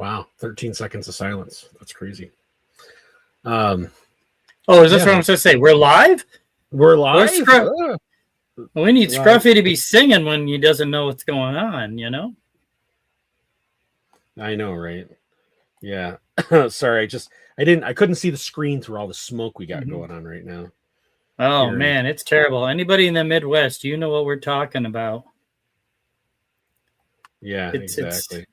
Wow, 13 seconds of silence. That's crazy. Is this what I'm supposed to say? We're live? We're live? We need Scruffy to be singing when he doesn't know what's going on, you know? I know, right? Yeah. Sorry, I couldn't see the screen through all the smoke we got going on right now. Oh, man, it's terrible. Anybody in the Midwest, you know what we're talking about. Yeah, exactly.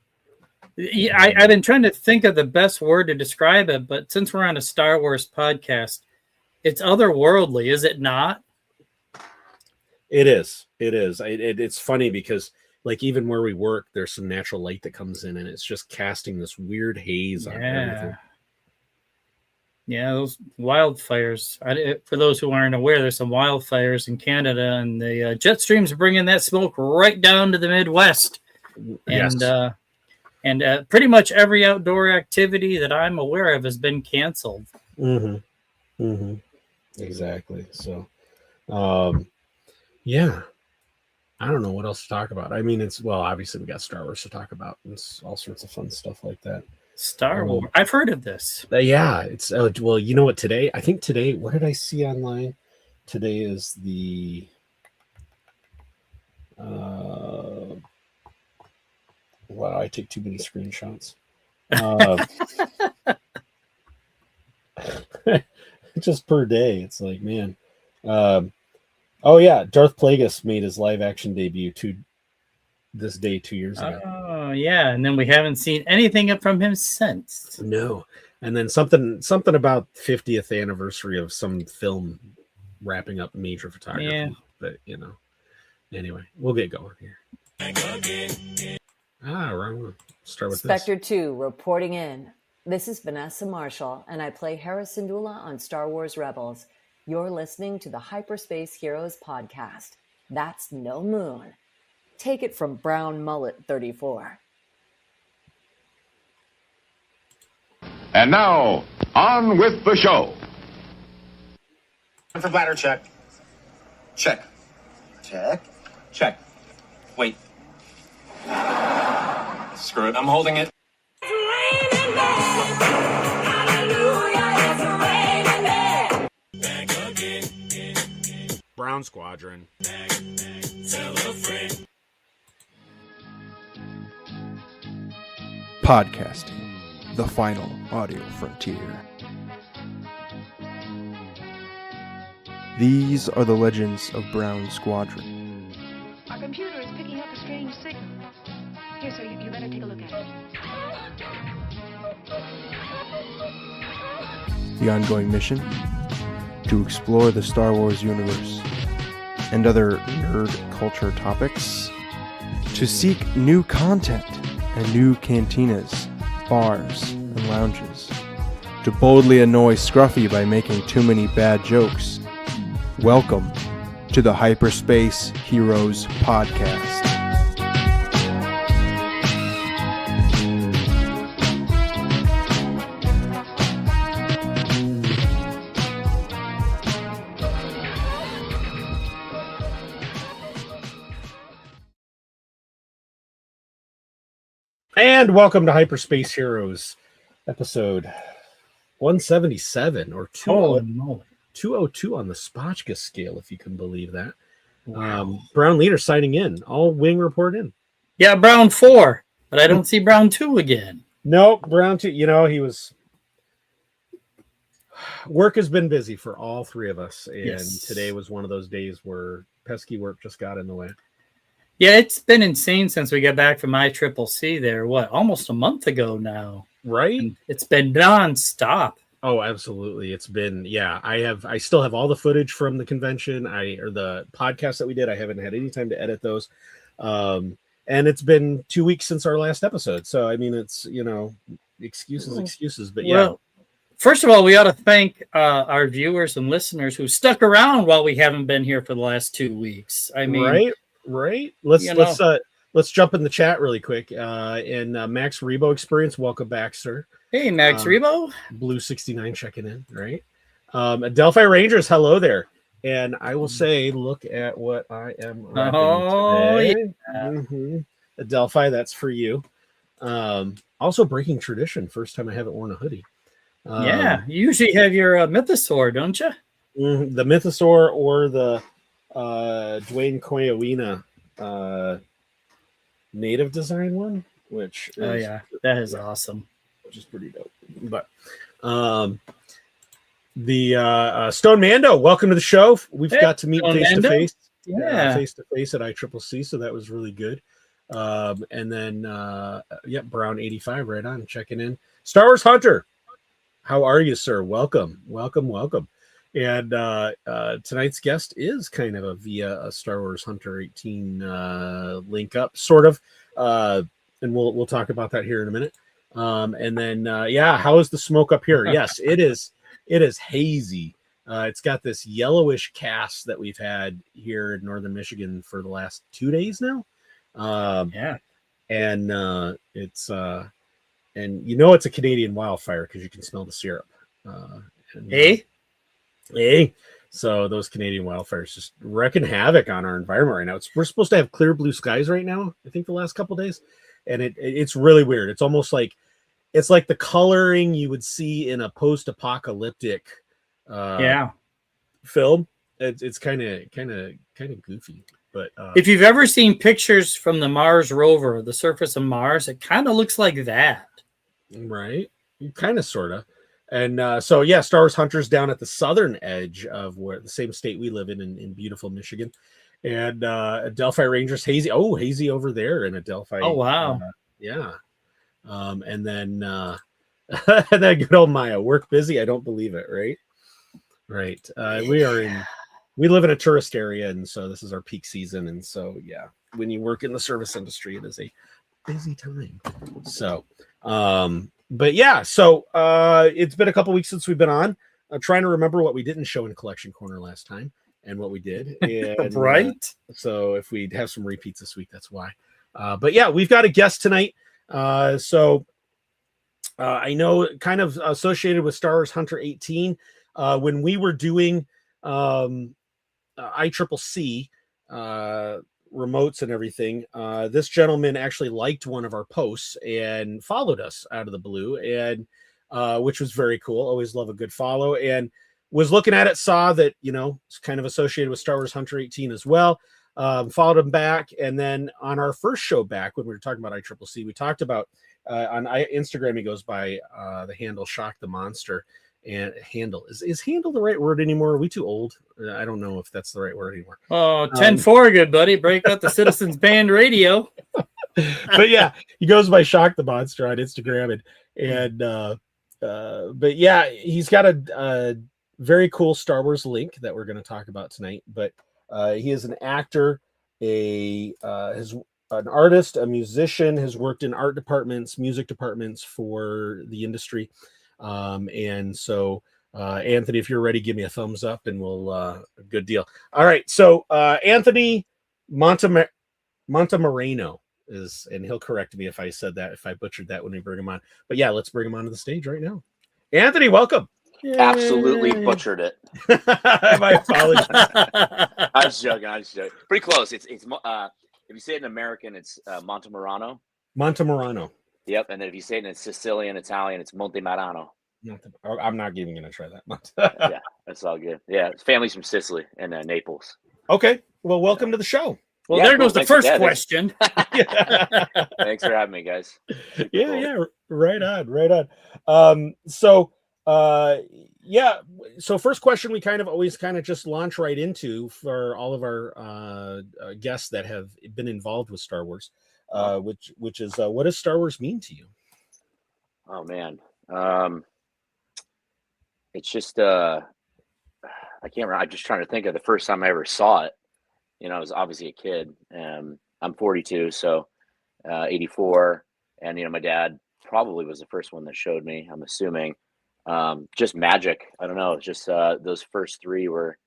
I've been trying to think of the best word to describe it, but since we're on a Star Wars podcast, it's otherworldly, is it not? It is. It's funny because, like, even where we work, there's some natural light that comes in, and it's just casting this weird haze on everything. Yeah, those wildfires. For those who aren't aware, there's some wildfires in Canada, and the jet streams are bringing that smoke right down to the Midwest. Yes. And pretty much every outdoor activity that I'm aware of has been canceled. Exactly. So, yeah. I don't know what else to talk about. I mean, obviously we got Star Wars to talk about. It's all sorts of fun stuff like that. Star Wars. I've heard of this. Yeah. It's well, you know what? Today, what did I see online? Today is the wow, I take too many screenshots. Just per day. It's like, man. Oh yeah, Darth Plagueis made his live action debut this day 2 years ago. Oh yeah, and then we haven't seen anything from him since. No. And then something about 50th anniversary of some film wrapping up major photography. Yeah. But anyway, we'll get going here. Wrong one. Start with Spectre 2 reporting in. This is Vanessa Marshall, and I play Hera Syndulla on Star Wars Rebels. You're listening to the Hyperspace Heroes podcast. That's no moon. Take it from Brown Mullet 34. And now, on with the show. For bladder check. Check. Check. Check. Wait. Screw it. I'm holding it. Brown Squadron. Podcasting, the final audio frontier. These are the legends of Brown Squadron. Our computer is picking up a strange signal. Here, sir, you better take a look at it. The ongoing mission? To explore the Star Wars universe and other nerd culture topics. To seek new content and new cantinas, bars, and lounges. To boldly annoy Scruffy by making too many bad jokes. Welcome to the Hyperspace Heroes podcast. And welcome to Hyperspace Heroes, episode 177 or 202 on the Spotchka scale, if you can believe that. Wow. Brown Leader signing in. All wing report in. Yeah, Brown 4, but I don't see Brown 2 again. No, Brown 2. He was. Work has been busy for all three of us, and Today was one of those days where pesky work just got in the way. Yeah, it's been insane since we got back from ICCC there, almost a month ago now. Right? And it's been nonstop. Oh, absolutely. It's been, I still have all the footage from the convention, or the podcast that we did. I haven't had any time to edit those. And it's been 2 weeks since our last episode. So, I mean, it's, excuses, but Well, first of all, we ought to thank our viewers and listeners who stuck around while we haven't been here for the last 2 weeks. I mean, Right. Let's jump in the chat really quick. And Max Rebo Experience, welcome back, sir. Hey, Max Rebo. Blue 69 checking in, right? Delphi Rangers, hello there. And I will say, look at what I am wrapping today. Yeah. Delphi, that's for you. Also breaking tradition. First time I haven't worn a hoodie. Yeah, you usually have your Mythosaur, don't you? The Mythosaur or the Dwayne Koyawina native design one, which is, Oh yeah, that is awesome. Which is pretty dope. But the Stone Mando, welcome to the show. We've got to meet face to face at ICCC, so that was really good. And then Brown 85 right on checking in. Star Wars Hunter, how are you, sir? Welcome. And tonight's guest is kind of via a Star Wars Hunter 18 link up, sort of. And we'll talk about that here in a minute. And then how is the smoke up here? Yes, it is hazy. It's got this yellowish cast that we've had here in northern Michigan for the last 2 days now. And it's and it's a Canadian wildfire because you can smell the syrup. So those Canadian wildfires just wreaking havoc on our environment right now. We're supposed to have clear blue skies right now, I think the last couple of days, and it's really weird. It's almost like it's like the coloring you would see in a post-apocalyptic film. It's kind of goofy. But if you've ever seen pictures from the Mars rover, the surface of Mars, it kind of looks like that. Right? Kind of, sort of. And Star Wars Hunter's down at the southern edge of where the same state we live in beautiful Michigan. And Delphi Rangers, hazy over there in Adelphi. Oh, wow. And then and then good old Maya, work busy. I don't believe it. Right. We live in a tourist area, and so this is our peak season. And so, when you work in the service industry, it is a busy time. So, it's been a couple weeks since we've been on. I'm trying to remember what we didn't show in Collection Corner last time and what we did. And, right. So if we have some repeats this week, that's why. We've got a guest tonight. I know kind of associated with Star Wars Hunter 18, when we were doing ICCC remotes and everything, this gentleman actually liked one of our posts and followed us out of the blue, and which was very cool. Always love a good follow, and was looking at it, saw that it's kind of associated with Star Wars Hunter 18 as well. Followed him back, and then on our first show back when we were talking about ICCC, we talked about on Instagram he goes by the handle Shock the Monster. And handle is handle the right word anymore? Are we too old? I don't know if that's the right word anymore. Oh, 10-4, good buddy. Break out the Citizens Band radio. But he goes by Shock the Monster on Instagram, and he's got a very cool Star Wars link that we're going to talk about tonight. But he is an actor, an artist, a musician, has worked in art departments, music departments for the industry. And so, Anthony, if you're ready, give me a thumbs up and we'll, good deal. All right. So, Anthony Montemarano is, and he'll correct me if I said that, if I butchered that when we bring him on, but let's bring him onto the stage right now. Anthony, welcome. Absolutely butchered it. My apologies. I was joking. Pretty close. It's if you say it in American, it's Montemarano. Montemarano. Yep, and then if you say it in Sicilian, Italian, it's Montemarano. I'm not even going to try that. Yeah, that's all good. Yeah, family's from Sicily and Naples. Okay, well, welcome to the show. Well, there goes the first question. Thanks for having me, guys. Right on. So first question we always just launch right into for all of our guests that have been involved with Star Wars. Which is what does Star Wars mean to you? Oh man, it's just I can't remember. I'm just trying to think of the first time I ever saw it. I was obviously a kid. I'm 42, so 84, and my dad probably was the first one that showed me. I'm assuming just magic. I don't know. Just those first three were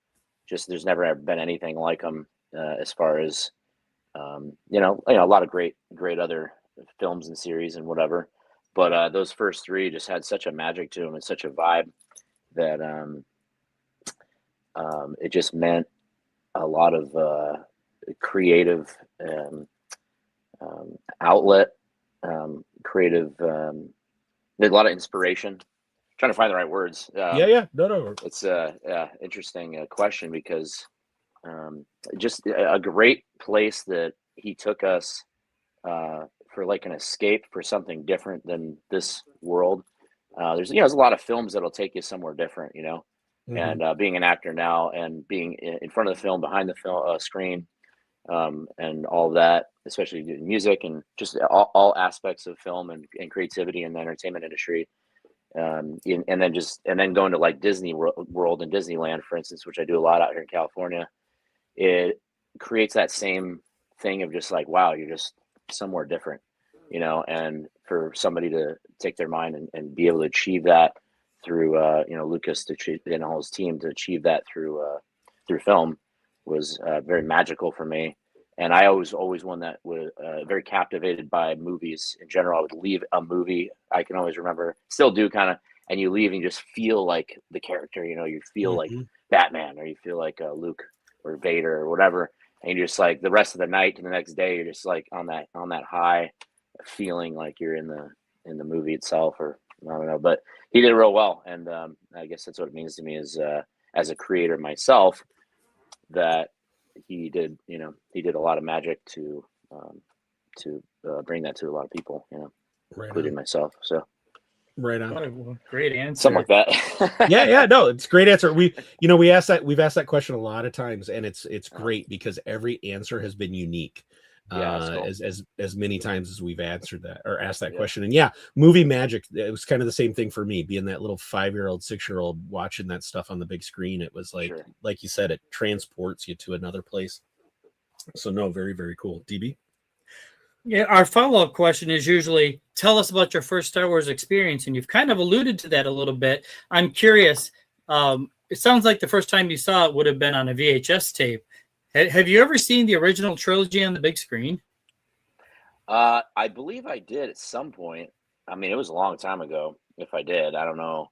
just. There's never been anything like them as far as. A lot of great other films and series and whatever, but those first three just had such a magic to them and such a vibe that it just meant a lot of creative outlet. creative, there's a lot of inspiration. Trying to find the right words. Yeah. No. It's a interesting question because just a great place that he took us for like an escape for something different than this world. There's a lot of films that'll take you somewhere different, Mhm. and being an actor now and being in front of the film, behind the film screen, and all of that, especially doing music and just all aspects of film and creativity in the entertainment industry. And then going to like Disney World and Disneyland, for instance, which I do a lot out here in California, it creates that same thing of just like, wow, you're just somewhere different, and for somebody to take their mind and be able to achieve that through, Lucas to achieve, and all his team to achieve that through film was very magical for me. And I always one that was very captivated by movies in general. I would leave a movie, I can always remember, still do kind of, and you leave and you just feel like the character, you feel like Batman, or you feel like Luke or Vader or whatever. And you're just like the rest of the night and the next day, you're just like on that high, feeling like you're in the movie itself, or I don't know. But he did it real well, and I guess that's what it means to me is as a creator myself, that he did a lot of magic to bring that to a lot of people, Right including on. myself. So Right on. What a great answer. something like that. Yeah. No, it's a great answer. We've asked that question a lot of times, and it's great because every answer has been unique. Yeah, that's cool. As many times as we've answered that or asked that Yeah. question. And yeah, movie magic, it was kind of the same thing for me, being that little 5-year-old, 6-year-old watching that stuff on the big screen. It was like, Sure. like you said, it transports you to another place. So no, very, very cool. DB? Yeah, our follow-up question is usually, tell us about your first Star Wars experience, and you've kind of alluded to that a little bit. I'm curious. It sounds like the first time you saw it would have been on a VHS tape. Have you ever seen the original trilogy on the big screen? I believe I did at some point. I mean, it was a long time ago. If I did, I don't know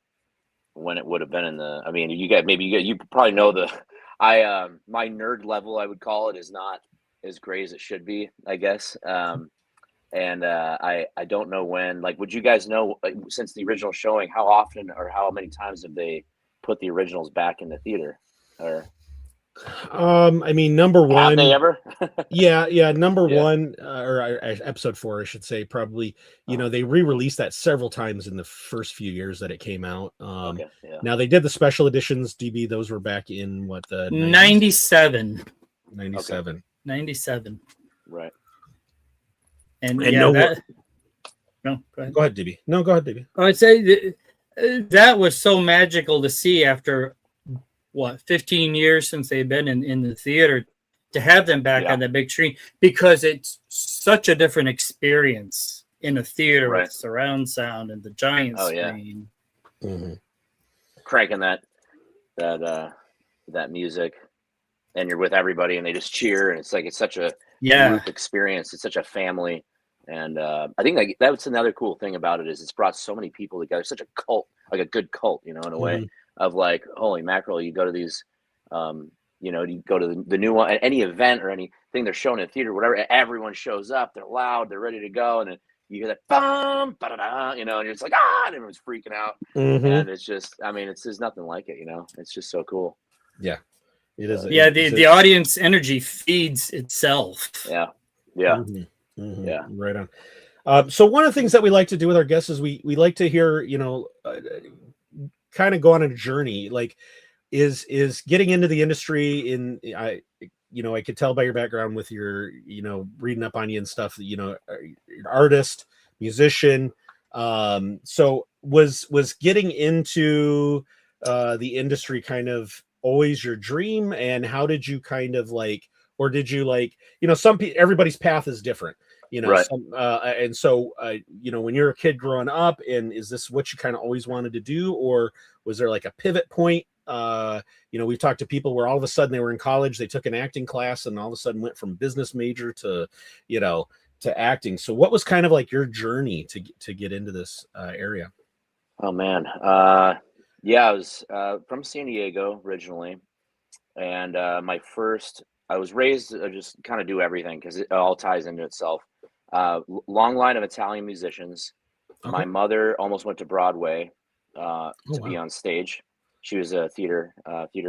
when it would have been in the. I mean, you probably know my nerd level, I would call it, is not as great as it should be, I guess. And I don't know when. Like, would you guys know, like, since the original showing, how often or how many times have they put the originals back in the theater? Or I mean, number have one, they ever? yeah, number Yeah. one, episode 4, I should say, probably. They re-released that several times in the first few years that it came out. Okay, yeah. Now they did the special editions, DB. Those were back in what, the 97. 97. Okay. 97. Right. And And yeah, no, that. No, go ahead. go ahead, DB. No, go ahead, DB. I'd say that was so magical to see after 15 years since they've been in the theater, to have them back on the big screen, because it's such a different experience in a theater with surround sound and the giant screen. Yeah. Mm-hmm. Cranking that music, and you're with everybody and they just cheer, and it's such a group experience. It's such a family. And I think that's another cool thing about it is it's brought so many people together. Such a cult, like a good cult, in a way of like, holy mackerel, you go to these, you go to the new one at any event or anything they're showing in the theater, whatever, everyone shows up, they're loud, they're ready to go. And then you hear that bum, ba-da-da, and you're just like, and everyone's freaking out. And it's just, I mean, there's nothing like it, It's just so cool. Yeah, it is. The audience energy feeds itself. Yeah. Yeah, right on. So one of the things that we like to do with our guests is we like to hear, kind of go on a journey, like is getting into the industry. I could tell by your background with your, reading up on you and stuff, you're an artist, musician. So was getting into the industry kind of always your dream? And how did you kind of like, or did you like, everybody's path is different. Right. And so, when you're a kid growing up, and is this what you kind of always wanted to do, or was there like a pivot point? We've talked to people where all of a sudden they were in college, they took an acting class, and all of a sudden went from business major to acting. So what was kind of like your journey to get into this area? Oh man. I was from San Diego originally. And I was raised to just kind of do everything because it all ties into itself. long line of Italian musicians. Okay. My mother almost went to Broadway to be wow. on stage. She was a theater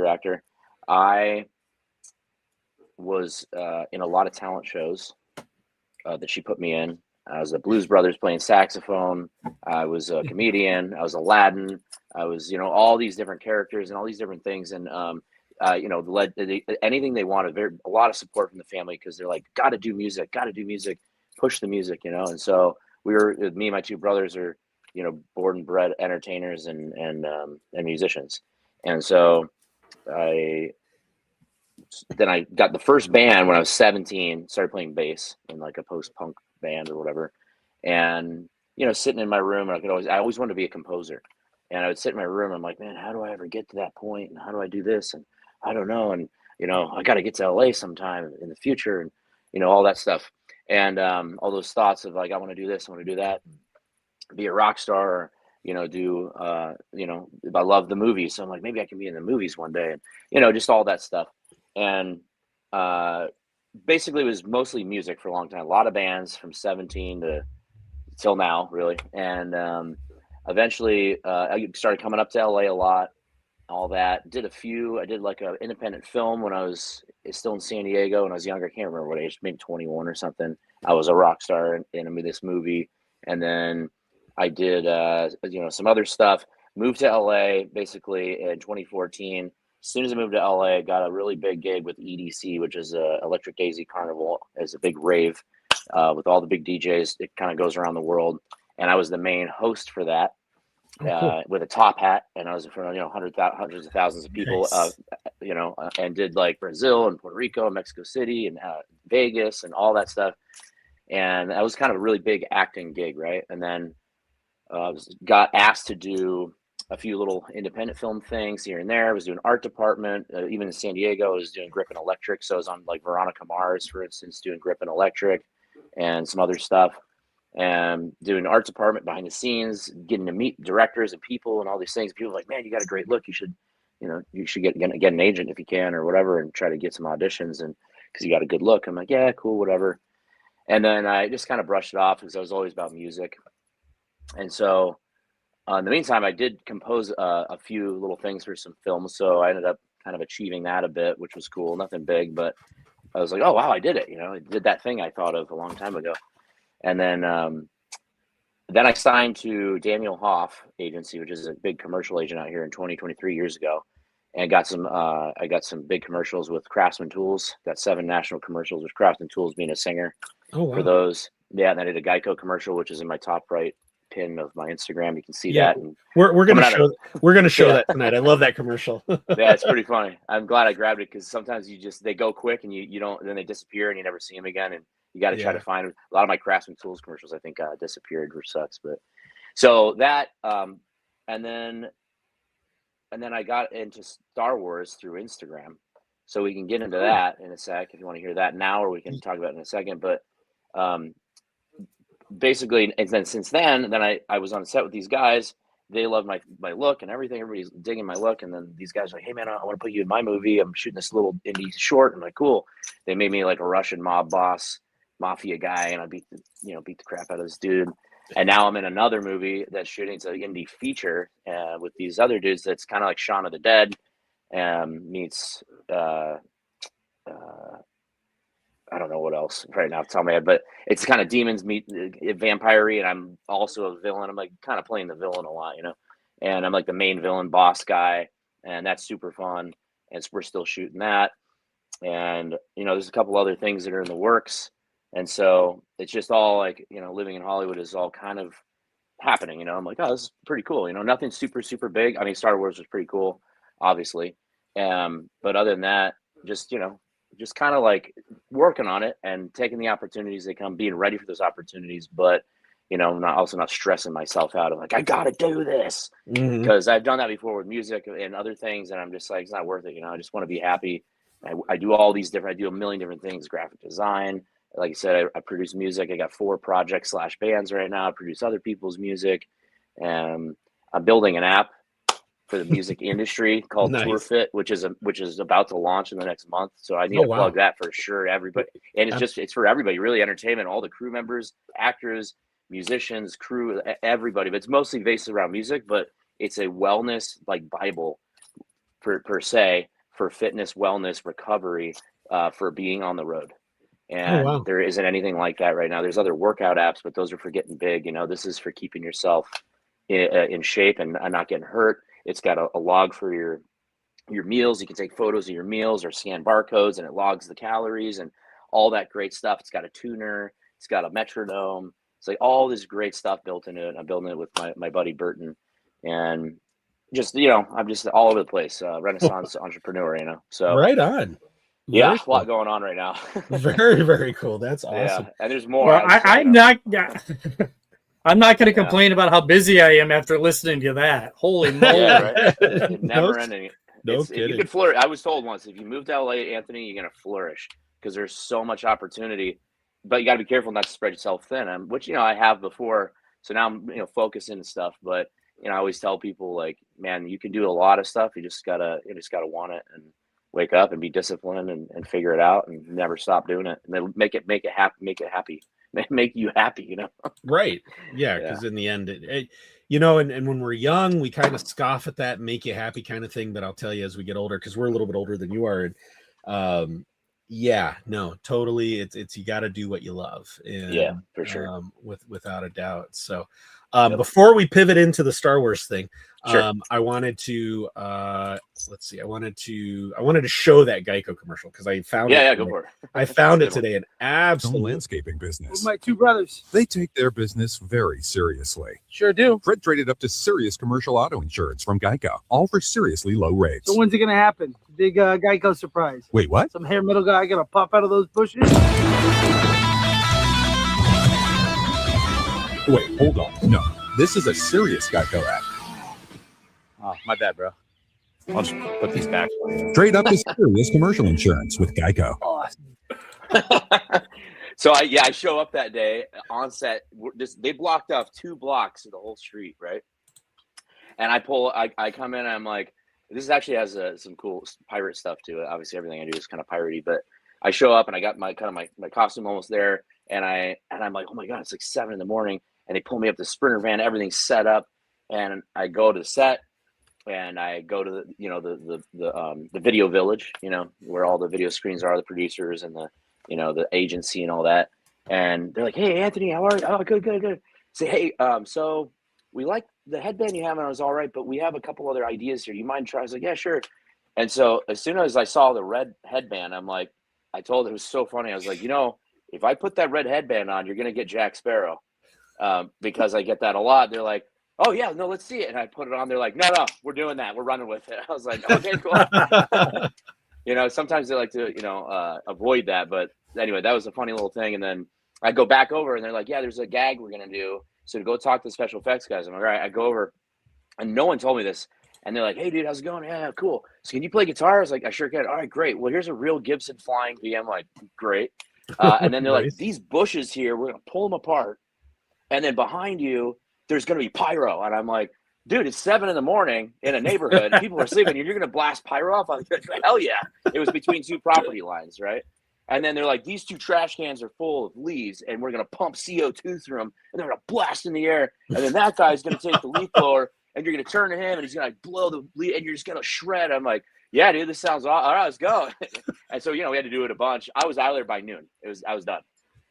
actor. I was in a lot of talent shows that she put me in. I was a Blues Brothers playing saxophone. I was a comedian. I was Aladdin. I was, all these different characters and all these different things. And, anything they wanted, a lot of support from the family because they're like, got to do music, push the music, And so me and my two brothers are, born and bred entertainers and musicians. And so then I got the first band when I was 17, started playing bass in like a post-punk band or whatever. And, sitting in my room, and I always wanted to be a composer. And I would sit in my room. I'm like, man, how do I ever get to that point? And how do I do this? And I don't know. And, I got to get to LA sometime in the future and, all that stuff. And all those thoughts of like, I want to do this, I want to do that, be a rock star, or, do, I love the movies. So I'm like, maybe I can be in the movies one day. And, just all that stuff. And basically it was mostly music for a long time. A lot of bands from 17 to till now, really. And eventually I started coming up to LA a lot, all that. I did like an independent film when I was still in San Diego when I was younger. I can't remember what age, maybe 21 or something. I was a rock star in this movie. And then I did, some other stuff. Moved to LA basically in 2014. As soon as I moved to LA, I got a really big gig with EDC, which is Electric Daisy Carnival. It's a big rave with all the big DJs. It kind of goes around the world. And I was the main host for that Cool. with a top hat. And I was in front of, hundreds of thousands of people, Nice. and did like Brazil and Puerto Rico and Mexico City and Vegas and all that stuff. And that was kind of a really big acting gig, right? And then got asked to do a few little independent film things here and there. I was doing art department, even in San Diego. I was doing Grip and Electric. So I was on like Veronica Mars, for instance, doing Grip and Electric and some other stuff, and doing art department behind the scenes, getting to meet directors and people and all these things. People are like, man, you got a great look. You should get an agent if you can or whatever, and try to get some auditions. And because you got a good look, I'm like, yeah, cool, whatever. And then I just kind of brushed it off because I was always about music. And so in the meantime, I did compose a few little things for some films. So I ended up kind of achieving that a bit, which was cool. Nothing big, but I was like, oh, wow, I did it. I did that thing I thought of a long time ago. And then I signed to Daniel Hoff Agency, which is a big commercial agent out here in 23 years ago. And I got some big commercials with Craftsman Tools. Got 7 national commercials with Craftsman Tools being a singer for those. Yeah, and then I did a Geico commercial, which is in my top right pin of my Instagram. You can see that. And we're gonna show that tonight. I love that commercial. Yeah, it's pretty funny. I'm glad I grabbed it because sometimes they go quick and you don't, then they disappear and you never see them again, and you got to try to find them. A lot of my Craftsman Tools commercials I think disappeared, which sucks. But so that and then I got into Star Wars through Instagram, so we can get into that in a sec if you want to hear that now, or we can talk about it in a second. But basically, and then since then I was on set with these guys. They love my look and everything. Everybody's digging my look. And then these guys are like, hey man, I want to put you in my movie. I'm shooting this little indie short. I'm like, cool. They made me like a Russian mob boss, mafia guy, and I beat the crap out of this dude. And now I'm in another movie that's shooting. It's an indie feature with these other dudes. That's kind of like Shaun of the Dead meets I don't know what else right now, tell me, but it's kind of demons meet vampire-y, and I'm also a villain. I'm like kind of playing the villain a lot, and I'm like the main villain boss guy, and that's super fun. And we're still shooting that. And, there's a couple other things that are in the works. And so it's just all like, living in Hollywood is all kind of happening, I'm like, oh, this is pretty cool. Nothing super, super big. I mean, Star Wars was pretty cool, obviously. But other than that, just kind of like working on it and taking the opportunities that come, being ready for those opportunities, but not stressing myself out of like, I gotta do this, because I've done that before with music and other things, and I'm just like, it's not worth it. I just want to be happy. I do all these I do a million different things, graphic design. Like I said, I produce music. I got 4 projects / bands right now. I produce other people's music. I'm building an app for the music industry called Nice. Tour Fit, which is about to launch in the next month. So I need Oh, to wow. plug that for sure. Everybody, and it's for everybody, really entertainment, all the crew members, actors, musicians, crew, everybody. But it's mostly based around music, but it's a wellness like Bible per se for fitness, wellness, recovery, for being on the road. And wow. there isn't anything like that right now. There's other workout apps, but those are for getting big. You know, this is for keeping yourself in shape and not getting hurt. It's got a log for your meals. You can take photos of your meals or scan barcodes, and it logs the calories and all that great stuff. It's got a tuner. It's got a metronome. It's like all this great stuff built into it. I'm building it with my buddy Burton, and just, you know, I'm just all over the place. Renaissance entrepreneur, you know. So Right on. Yeah, Very a lot going on right now. Very, very cool. That's awesome. Yeah, and there's more. Well, I'm not going to complain about how busy I am after listening to that. Holy moly! Yeah, right. It's never ending. No If you kidding. can flourish. I was told once, if you move to LA, Anthony, you're gonna flourish because there's so much opportunity. But you got to be careful not to spread yourself thin. Which, you know, I have before. So now I'm, you know, focusing and stuff. But, you know, I always tell people, like, man, you can do a lot of stuff. You just gotta want it and wake up and be disciplined and figure it out and never stop doing it. And then make it happy, make you happy, you know? Right. Yeah. Because in the end, you know, and when we're young, we kind of scoff at that make you happy kind of thing. But I'll tell you, as we get older, because we're a little bit older than you are, and yeah, no, totally. It's you got to do what you love. And, yeah, for sure. Without a doubt. So before we pivot into the Star Wars thing, sure. I wanted to let's see. I wanted to show that Geico commercial because I found it. Yeah, go for it. I found it today, an absolute landscaping business. With my two brothers. They take their business very seriously. Sure do. Fred traded up to serious commercial auto insurance from Geico, all for seriously low rates. So when's it gonna happen? Big Geico surprise. Wait, what? Some hair metal guy gonna pop out of those bushes? Wait, hold on. No, this is a serious Geico ad. Oh, my bad, bro. I'll just put these back. Trade up to serious commercial insurance with Geico. So I show up that day on set. They blocked off 2 blocks of the whole street, right? And I come in and I'm like, this actually has some cool pirate stuff to it. Obviously, everything I do is kind of piratey, but I show up and I got my costume almost there, and I'm like, oh my god, it's like 7 a.m, and they pull me up the Sprinter van, everything's set up, and I go to the set. And I go to the video village, you know, where all the video screens are, the producers and the agency and all that. And they're like, "Hey, Anthony, how are you?" "Oh, good. Say, "Hey, so we like the headband you have, and it was all right, but we have a couple other ideas here. You mind trying?" I was like, "Yeah, sure." And so as soon as I saw the red headband, I'm like, I told it was so funny. I was like, you know, if I put that red headband on, you're gonna get Jack Sparrow, because I get that a lot. They're like, "Oh yeah, no, let's see it." And I put it on. They're like, no, we're doing that. We're running with it. I was like, okay, cool. You know, sometimes they like to, you know, avoid that. But anyway, that was a funny little thing. And then I go back over and they're like, yeah, there's a gag we're going to do. So to go talk to the special effects guys. I'm like, all right, I go over and no one told me this. And they're like, "Hey dude, how's it going?" "Yeah, cool. So can you play guitar?" I was like, "I sure can." "All right, great. Well, here's a real Gibson flying V." I'm like, great. And then they're like, "These bushes here, we're going to pull them apart. And then behind you, there's going to be pyro." And I'm like, dude, it's 7 a.m. in a neighborhood. People are sleeping. You're going to blast pyro off? I'm like, hell yeah. It was between 2 property lines, right? And then they're like, "These 2 trash cans are full of leaves, and we're going to pump CO2 through them, and they're going to blast in the air. And then that guy's going to take the leaf blower, and you're going to turn to him, and he's going to blow the leaf, and you're just going to shred." I'm like, yeah, dude, this sounds awesome. All right, let's go. And so, you know, we had to do it a bunch. I was out there by noon. I was done.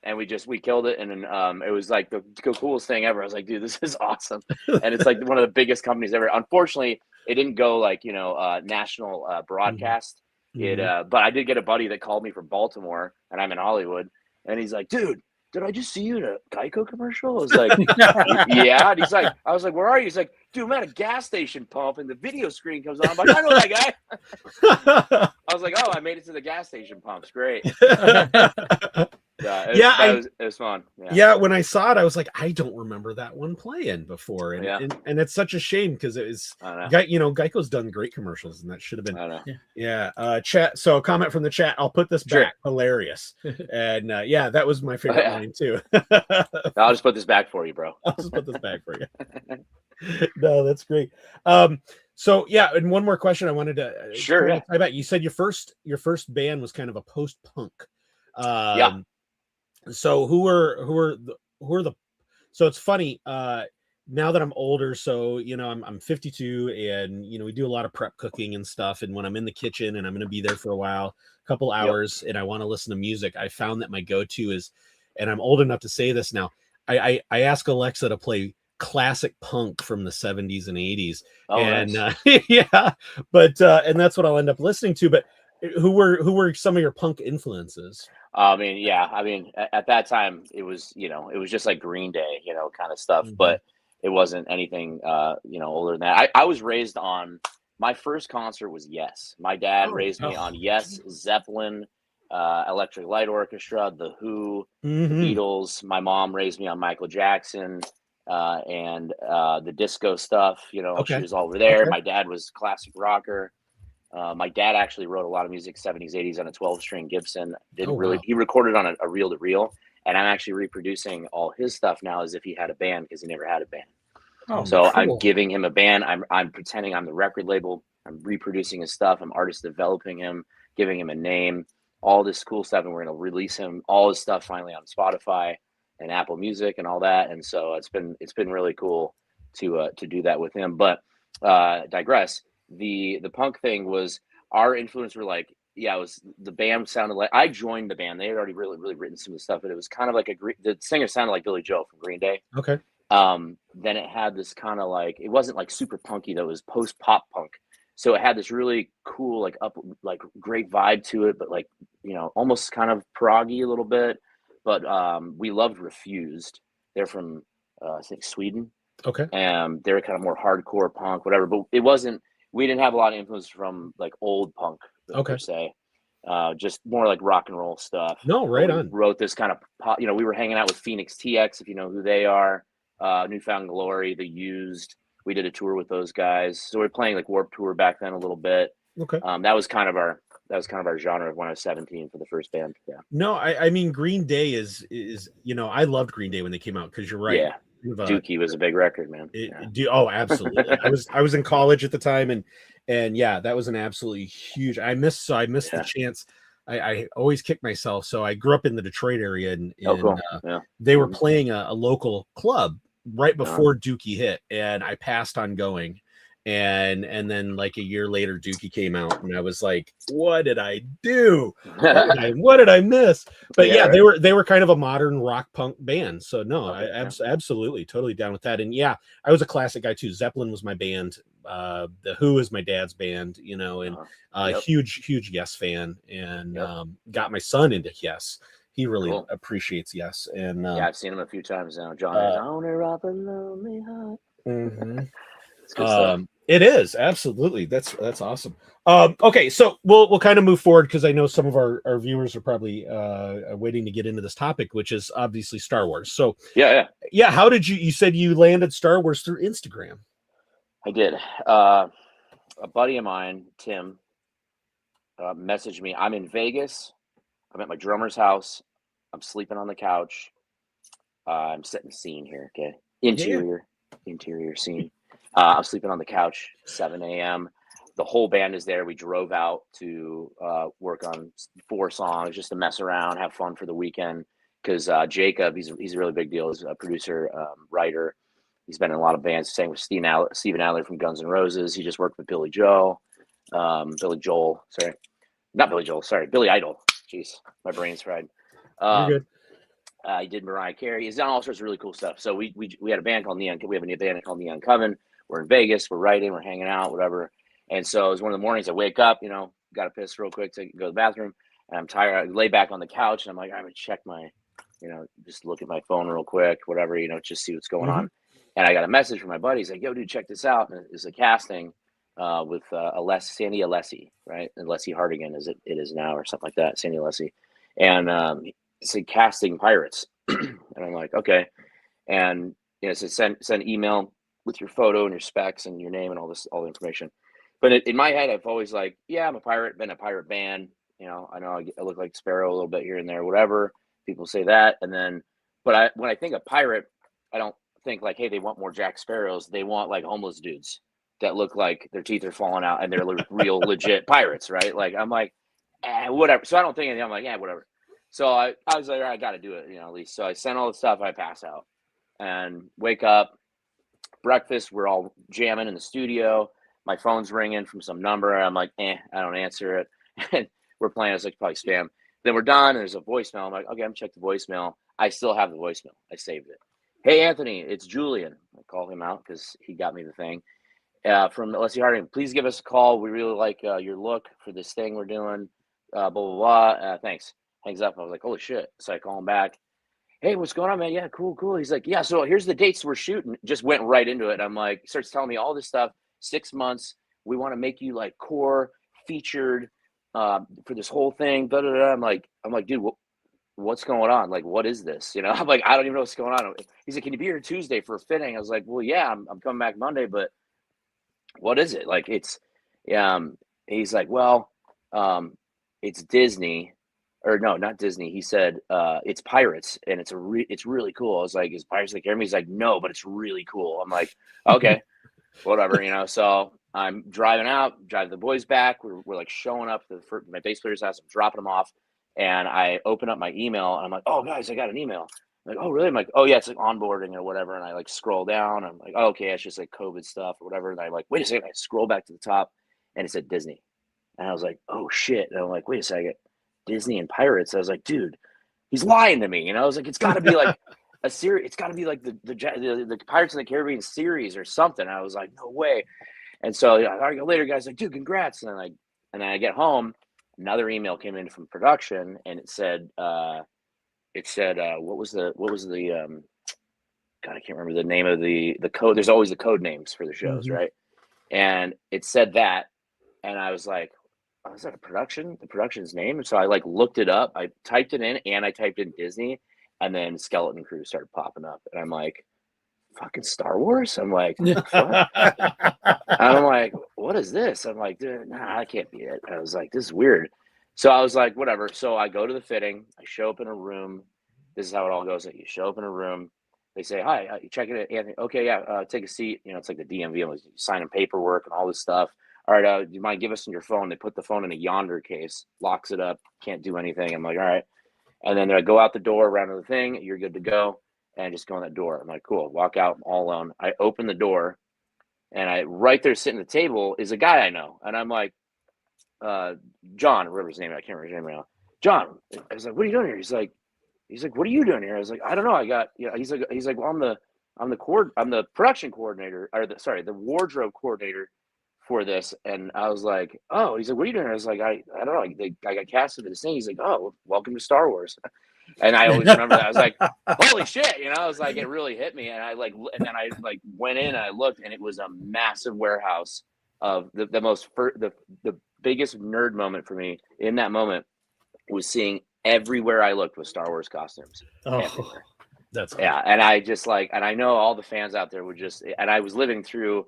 And we killed it. And then it was like the coolest thing ever. I was like, dude, this is awesome. And it's like one of the biggest companies ever. Unfortunately, it didn't go like, you know, national broadcast. Mm-hmm. But I did get a buddy that called me from Baltimore, and I'm in Hollywood. And he's like, "Dude, did I just see you in a Geico commercial?" I was like, yeah. And I was like, "Where are you?" He's like, "Dude, I'm at a gas station pump and the video screen comes on." I'm like, "I know that guy." I was like, "Oh, I made it to the gas station pumps. Great." It was fun. Yeah, when I saw it, I was like, I don't remember that one playing before. And it's such a shame because it was, you know, Geico's done great commercials, and that should have been. Yeah. Chat. So a comment from the chat. I'll put this back. Hilarious. And yeah, that was my favorite line too. I'll just put this back for you, bro. I'll just put this back for you. No, that's great. So yeah, and one more question I wanted to Sure, yeah. I bet you said your first band was kind of a post punk. Yeah. So who are the so it's funny now that I'm older, so you know I'm 52, and you know we do a lot of prep cooking and stuff, and when I'm in the kitchen and I'm going to be there for a while, a couple hours, and I want to listen to music, I found that my go-to is, and I'm old enough to say this now, I ask Alexa to play classic punk from the 70s and 80s. Oh, And nice. yeah, but and that's what I'll end up listening to. But who were some of your punk influences? I mean, yeah. I mean, at that time, it was it was just like Green Day, kind of stuff. Mhm. But it wasn't anything, older than that. I was raised on. My first concert was Yes. My dad raised me on Yes, Zeppelin, Electric Light Orchestra, The Who, the Mhm. Beatles. My mom raised me on Michael Jackson, and the disco stuff. She Okay. was all over there. Okay. My dad was classic rocker. My dad actually wrote a lot of music, 70s, 80s, on a 12-string Gibson. Oh wow. He recorded on a reel to reel, and I'm actually reproducing all his stuff now as if he had a band, because he never had a band. Oh, So I'm cool. giving him a band. I'm pretending I'm the record label. I'm reproducing his stuff. I'm artist developing him, giving him a name, all this cool stuff, and we're gonna release him all his stuff finally on Spotify and Apple Music and all that. And so it's been really cool to do that with him. But digress. The punk thing was, our influence were like, yeah, it was, the band sounded like, I joined the band. They had already really written some of the stuff, but it was kind of like the singer sounded like Billy Joe from Green Day. Okay. Then it had this kind of like, it wasn't like super punky though, it was post pop punk. So it had this really cool, like great vibe to it, but like, almost kind of proggy a little bit. But we loved Refused. They're from I think Sweden. Okay. And they're kind of more hardcore punk, whatever. But we didn't have a lot of influence from like old punk Okay. per se. Just more like rock and roll stuff. No, right We on. wrote this kind of pop, we were hanging out with Phoenix TX, if you know who they are, Newfound Glory, The Used. We did a tour with those guys. So we were playing like Warped Tour back then a little bit. Okay. That was kind of our genre of when I was 17 for the first band. Yeah. No, I mean Green Day is I loved Green Day when they came out, because you're right. Yeah. Dookie was a big record, man. Oh, absolutely. I was in college at the time, and yeah, that was an absolutely huge. I missed the chance. I always kick myself. So I grew up in the Detroit area, and cool. they were playing a local club right before Dookie hit, and I passed on going. And then like a year later, Dookie came out, and I was like, "What did I do? What did I miss?" But yeah, they were kind of a modern rock punk band. So no, I absolutely totally down with that. And yeah, I was a classic guy too. Zeppelin was my band. The Who is my dad's band. And huge Yes fan, and got my son into Yes. He really appreciates Yes. And I've seen him a few times now. John, owner of a lonely heart. Mm-hmm. It's good stuff. It is absolutely. That's awesome. Okay, so we'll kind of move forward, because I know some of our viewers are probably waiting to get into this topic, which is obviously Star Wars. So yeah. How did you said you landed Star Wars through Instagram? I did. A buddy of mine, Tim, messaged me. I'm in Vegas. I'm at my drummer's house. I'm sleeping on the couch. I'm setting the scene here. Okay, interior scene. I'm sleeping on the couch, 7 a.m. The whole band is there. We drove out to work on 4 songs just to mess around, have fun for the weekend. Because Jacob, he's a really big deal. He's a producer, writer. He's been in a lot of bands. Sang with Steven Adler from Guns N' Roses. He just worked with Billy Idol. Sorry. Jeez, my brain's fried. You're good. He did Mariah Carey. He's done all sorts of really cool stuff. So we had a band called Neon. We have a new band called Neon Coven. We're in Vegas. We're writing. We're hanging out. Whatever. And so it was one of the mornings. I wake up. Got to piss real quick to go to the bathroom. And I'm tired. I lay back on the couch, and I'm like, I'm gonna check my, just look at my phone real quick. Whatever. Just see what's going on. And I got a message from my buddy. He's like, "Yo, dude, check this out." And it's a casting with Sandy Alessi, right? And Alessi Hardigan, it is now, or something like that. Sandy Alessi. And it's a casting pirates. And I'm like, okay. And it says send email with your photo and your specs and your name and all the information. But in my head, I've always like, yeah, I'm a pirate, been a pirate band. I know I look like Sparrow a little bit here and there, whatever. People say that. And then, but when I think of pirate, I don't think like, hey, they want more Jack Sparrows. They want like homeless dudes. that look like their teeth are falling out and they're real legit pirates, right? Like I'm like, whatever. So I don't think anything. I'm like, whatever. So I was like, all right, I got to do it, at least. So I sent all the stuff. I pass out and wake up. Breakfast. We're all jamming in the studio. My phone's ringing from some number. I'm like, I don't answer it. And we're playing. It's like probably spam. Then we're done. And there's a voicemail. I'm like, okay, I'm check the voicemail. I still have the voicemail. I saved it. Hey, Anthony, it's Julian. I call him out because he got me the thing. From Leslie Harding, please give us a call. We really like your look for this thing we're doing. Blah, blah, blah. Thanks. Hangs up. I was like, holy shit. So I call him back. Hey, what's going on, man? Yeah, cool. He's like, yeah, so here's the dates we're shooting. Just went right into it. I'm like, he starts telling me all this stuff. 6 months. We want to make you like core featured for this whole thing. Blah, blah, blah. I'm like, dude, what's going on? Like, what is this? I'm like, I don't even know what's going on. He's like, can you be here Tuesday for a fitting? I was like, well, yeah, I'm coming back Monday, but what is it? Like, it's, he's like, well, it's Disney, or no, not Disney. He said, it's Pirates, and it's really cool. I was like, is Pirates of the Caribbean? He's like, no, but it's really cool. I'm like, okay, whatever, So I'm driving the boys back. We're like showing up to my bass player's house. I'm dropping them off, and I open up my email, and I'm like, oh, guys, I got an email. I'm like, oh, really? I'm like, oh, yeah, it's like onboarding or whatever. And I like scroll down. I'm like, oh, okay, it's just like COVID stuff or whatever. And I'm like, wait a second. I scroll back to the top, and it said Disney. And I was like, oh, shit. And I'm like, wait a second. Disney and Pirates. I was like, dude, he's lying to me. I was like, it's got to be like a series. It's got to be like the Pirates of the Caribbean series or something. I was like, no way. And so all right, later, guys, like, dude, congrats. And then I get home, another email came in from production, and it said, what was the God, I can't remember the name of the code. There's always the code names for the shows, Mm-hmm. right? And it said that, and I was like, oh, is that the production's name? And so I like looked it up. I typed it in, and I typed in Disney, and then Skeleton Crew started popping up, and I'm like, fucking Star Wars? I'm like, what? I'm like, what is this? I'm like, dude, nah, that can't be it. I was like, this is weird. So I was like, whatever. So I go to the fitting. I show up in a room. This is how it all goes. Like, you show up in a room. They say, hi, you check it, Anthony. Okay, yeah, take a seat. It's like the DMV. I'm signing paperwork and all this stuff. All right, do you mind give us your phone? They put the phone in a yonder case, locks it up, can't do anything. I'm like, all right. And then I go out the door, around to the thing. You're good to go. And just go in that door. I'm like, cool. Walk out, I'm all alone. I open the door, and right there sitting at the table is a guy I know. And I'm like, John, whatever his name, I can't remember his name right now. John. I was like, what are you doing here? He's like, what are you doing here? I was like, I don't know. He's like, well, I'm the production coordinator, or the wardrobe coordinator for this. And I was like, oh, he's like, what are you doing here? I was like, I don't know. I got casted for this thing. He's like, oh, welcome to Star Wars. And I always remember that. I was like, holy shit, I was like, it really hit me. And and then I went in and I looked, and it was a massive warehouse of the biggest nerd moment for me in that moment was seeing everywhere I looked with Star Wars costumes. Oh, that's cool. Yeah. And I just and I know all the fans out there would and I was living through,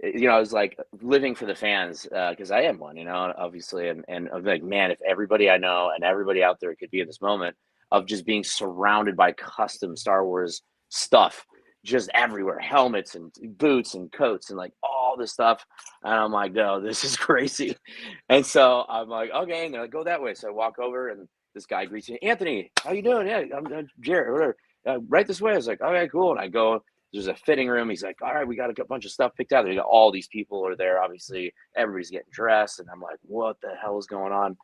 I was like living for the fans because I am one, obviously. And I'm like, man, if everybody I know and everybody out there could be in this moment of just being surrounded by custom Star Wars stuff, just everywhere, helmets and boots and coats and like all this stuff. And I'm like, no, this is crazy. And so I'm like, okay, and they're like, go that way. So I walk over, and this guy greets me, Anthony, how you doing? Yeah, I'm Jared, whatever. Right this way. I was like, okay, cool. And I go, there's a fitting room. He's like, all right, we got a bunch of stuff picked out. They got all these people are there. Obviously, everybody's getting dressed. And I'm like, what the hell is going on?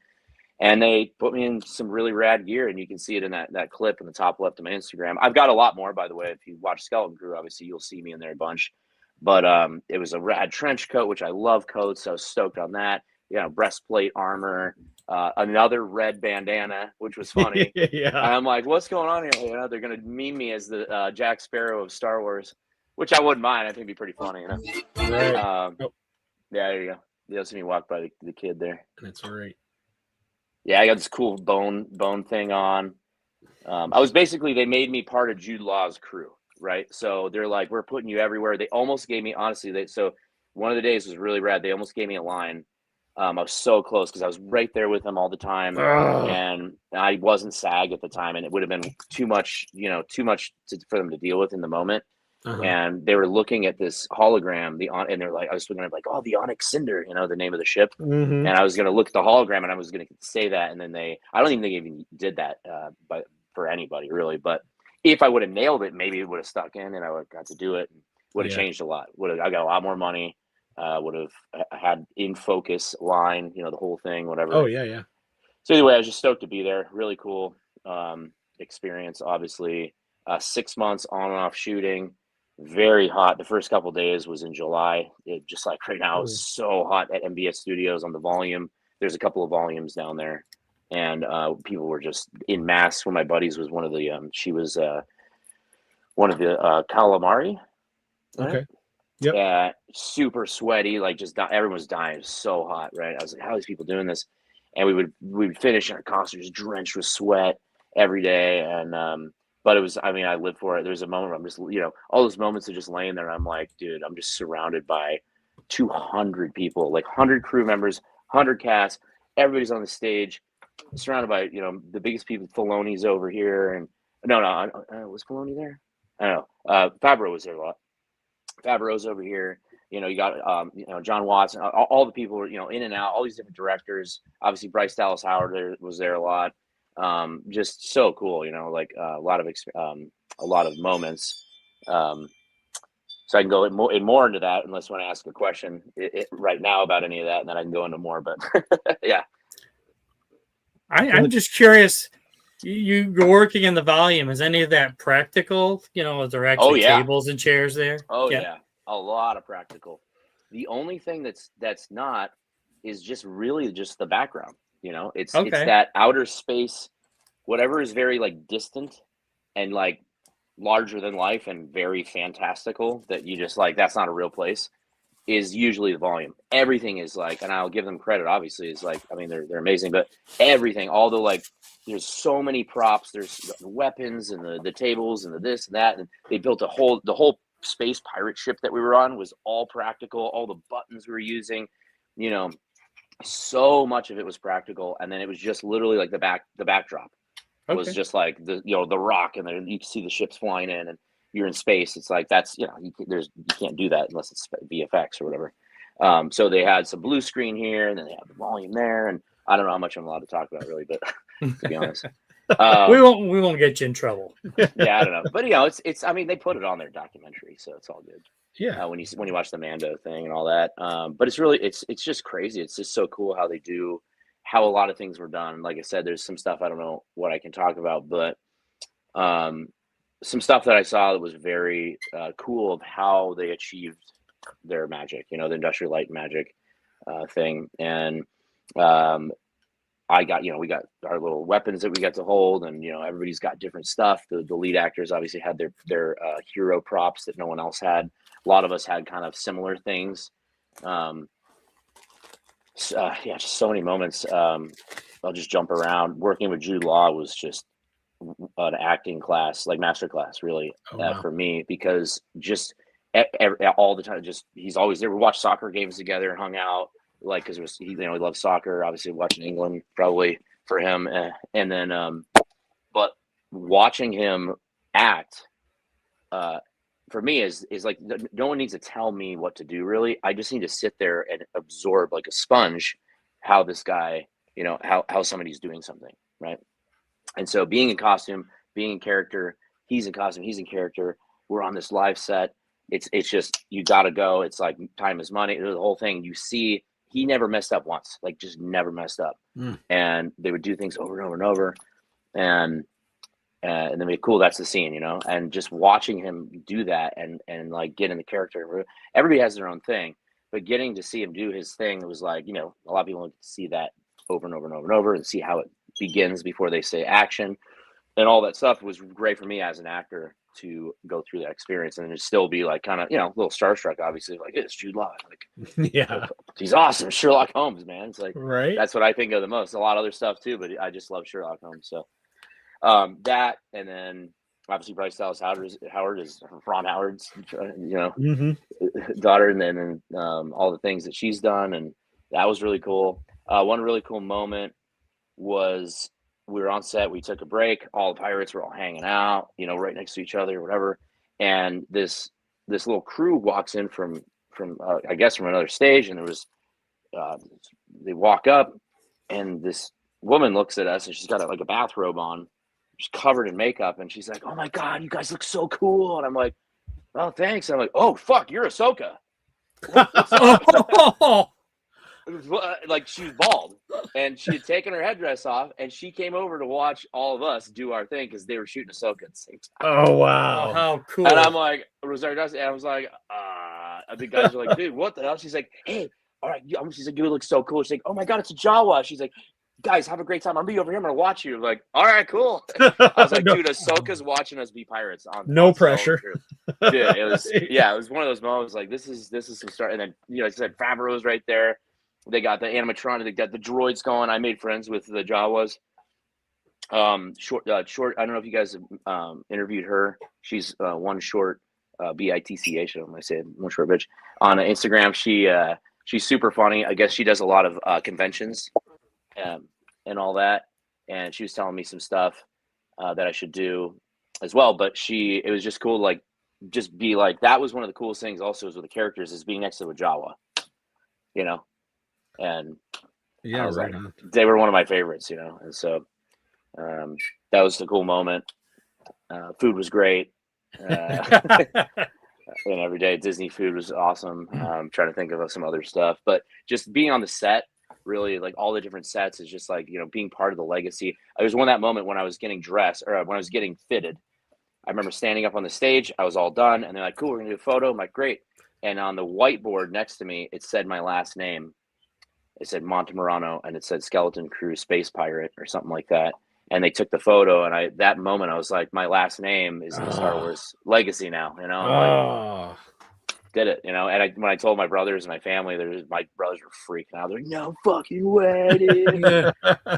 And they put me in some really rad gear, and you can see it in that clip in the top left of my Instagram. I've got a lot more, by the way. If you watch Skeleton Crew, obviously you'll see me in there a bunch. But it was a rad trench coat, which I love coats. So I was stoked on that. Breastplate, armor, another red bandana, which was funny. Yeah. And I'm like, what's going on here? They're going to meme me as the Jack Sparrow of Star Wars, which I wouldn't mind. I think it'd be pretty funny. Right. Yeah, there you go. You'll see me walk by the kid there. That's all right. Yeah, I got this cool bone thing on. I was basically, they made me part of Jude Law's crew, right? So they're like, we're putting you everywhere. They almost gave me, honestly, so one of the days was really rad. They almost gave me a line. I was so close because I was right there with them all the time, and I wasn't SAG at the time, and it would have been too much for them to deal with in the moment. and they were looking at this hologram, and they're like, I was looking at like, oh, the Onyx Cinder, the name of the ship, and I was going to look at the hologram, and I was going to say that, and then I don't even think they even did that, but for anybody really, but if I would have nailed it, maybe it would have stuck in, and I would have got to do it. Would have changed a lot. I got a lot more money. Would have had in focus line, the whole thing, whatever. Oh yeah. So anyway, I was just stoked to be there. Really cool experience. Obviously, 6 months on and off shooting. Very hot. The first couple of days was in July. It just like right now, it's so hot at MBS Studios on the volume. There's a couple of volumes down there, and people were just in mass. One of my buddies was one of the she was one of the calamari. Right? Okay. Yep. Yeah, super sweaty, like just everyone's dying. It was so hot, right? I was like, how are these people doing this? And we would finish our costumes drenched with sweat every day, and but it was, I mean, I lived for it. There was a moment where I'm just, all those moments of just laying there, and I'm like, dude, I'm just surrounded by 200 people, like 100 crew members, 100 cast, everybody's on the stage, surrounded by, the biggest people. Filoni's over here, and no, was Filoni there? I don't know. Favreau was there a lot. Favreau's over here. You got John Watts, all the people were in and out, all these different directors. Obviously, Bryce Dallas Howard was there a lot. Just so cool, like a lot of moments. So I can go in more into that, unless you want to ask a question right now about any of that, and then I can go into more. But yeah, I'm just curious. You're working in the volume. Is any of that practical? Is there actually tables and chairs there? Oh yeah, a lot of practical. The only thing that's not is just really just the background. It's that outer space, whatever is very like distant and like larger than life and very fantastical that you just like, that's not a real place, is usually the volume. Everything is like, and I'll give them credit, obviously, is like, I mean, they're amazing, but everything, although like there's so many props, there's the weapons and the tables and the this and that, and they built the whole space pirate ship that we were on was all practical. All the buttons we were using, so much of it was practical, and then it was just literally like the backdrop was just like the rock, and then you can see the ships flying in, and you're in space. It's like that's you can't do that unless it's VFX or whatever. So they had some blue screen here, and then they had the volume there, and I don't know how much I'm allowed to talk about really, but to be honest, we won't get you in trouble. Yeah, I don't know, but it's I mean, they put it on their documentary, so it's all good. Yeah, when you watch the Mando thing and all that, but it's really it's just crazy. It's just so cool how a lot of things were done. Like I said, there's some stuff I don't know what I can talk about, but some stuff that I saw that was very cool of how they achieved their magic. The industrial light magic thing, and we got our little weapons that we got to hold, and everybody's got different stuff. The lead actors obviously had their hero props that no one else had. A lot of us had kind of similar things. Just so many moments. I'll just jump around. Working with Jude Law was just an acting class, like master class, really, for me, because just all the time, just he's always there. We watched soccer games together and hung out, like because he loves soccer. Obviously, watching England probably for him, and then but watching him act. For me is like no one needs to tell me what to do, really. I just need to sit there and absorb like a sponge how this guy, how somebody's doing something, right? And so being in costume, being in character, he's in costume, he's in character, we're on this live set. It's just, you gotta go. It's like time is money, the whole thing. You see, he never messed up once, like just never messed up. And they would do things over and over and over. And then we cool, that's the scene, and just watching him do that and like get in the character. Everybody has their own thing, but getting to see him do his thing, it was like, a lot of people see that over and over and over and over and see how it begins before they say action and all that stuff. Was great for me as an actor to go through that experience and just still be like kind of, a little starstruck, obviously, like it's Jude Law. Like, yeah, he's awesome. Sherlock Holmes, man. It's like, right. That's what I think of the most. A lot of other stuff too, but I just love Sherlock Holmes. So that, and then obviously Bryce Dallas Howard is Ron Howard's, daughter, and then all the things that she's done, and that was really cool. One really cool moment was we were on set, we took a break, all the pirates were all hanging out, right next to each other or whatever, and this little crew walks in from I guess from another stage, and there was they walk up, and this woman looks at us, and she's got like a bathrobe on, she's covered in makeup, and she's like, "Oh my God, you guys look so cool!" And I'm like, "Oh, thanks." And I'm like, "Oh fuck, you're Ahsoka." Like, she was bald, and she had taken her headdress off, and she came over to watch all of us do our thing because they were shooting Ahsoka at the same time. Oh wow, how cool! And I'm like, Rosario Dawson, and I was like, the guys were like, "Dude, what the hell?" She's like, "Hey, all right." She's like, "You look so cool." She's like, "Oh my God, it's a Jawa." She's like, "Guys, have a great time. I'm gonna be over here. I'm gonna watch you." I'm like, all right, cool. I was like, dude, Ahsoka's watching us be pirates. No pressure. Dude, it was one of those moments like this is some start. And then, like I said, Favreau's right there. They got the animatronic, they got the droids going. I made friends with the Jawas. Short. I don't know if you guys have interviewed her. She's one short BITCH. I'm gonna say one short bitch on Instagram. She's super funny. I guess she does a lot of conventions and all that. And she was telling me some stuff that I should do as well. But it was just cool to like just be like, that was one of the coolest things also is with the characters is being next to a Jawa, you know. And yeah, right. Like, they were one of my favorites, you know. And so that was a cool moment. Food was great. And every day Disney food was awesome. Trying to think of some other stuff, but just being on the set, really, like all the different sets is just like, you know, being part of the legacy. I was that moment when I was getting dressed or when I was getting fitted. I remember standing up on the stage. I was all done, and they're like, "Cool, we're gonna do a photo." I'm like, "Great." And on the whiteboard next to me, it said my last name. It said Montemarano, and it said Skeleton Crew Space Pirate or something like that. And they took the photo, and that moment I was like, my last name is in the Star Wars legacy now, you know. Like, did it, you know. And when I told my brothers and my family, my brothers were freaking out. They're like, "No fucking way, dude." They're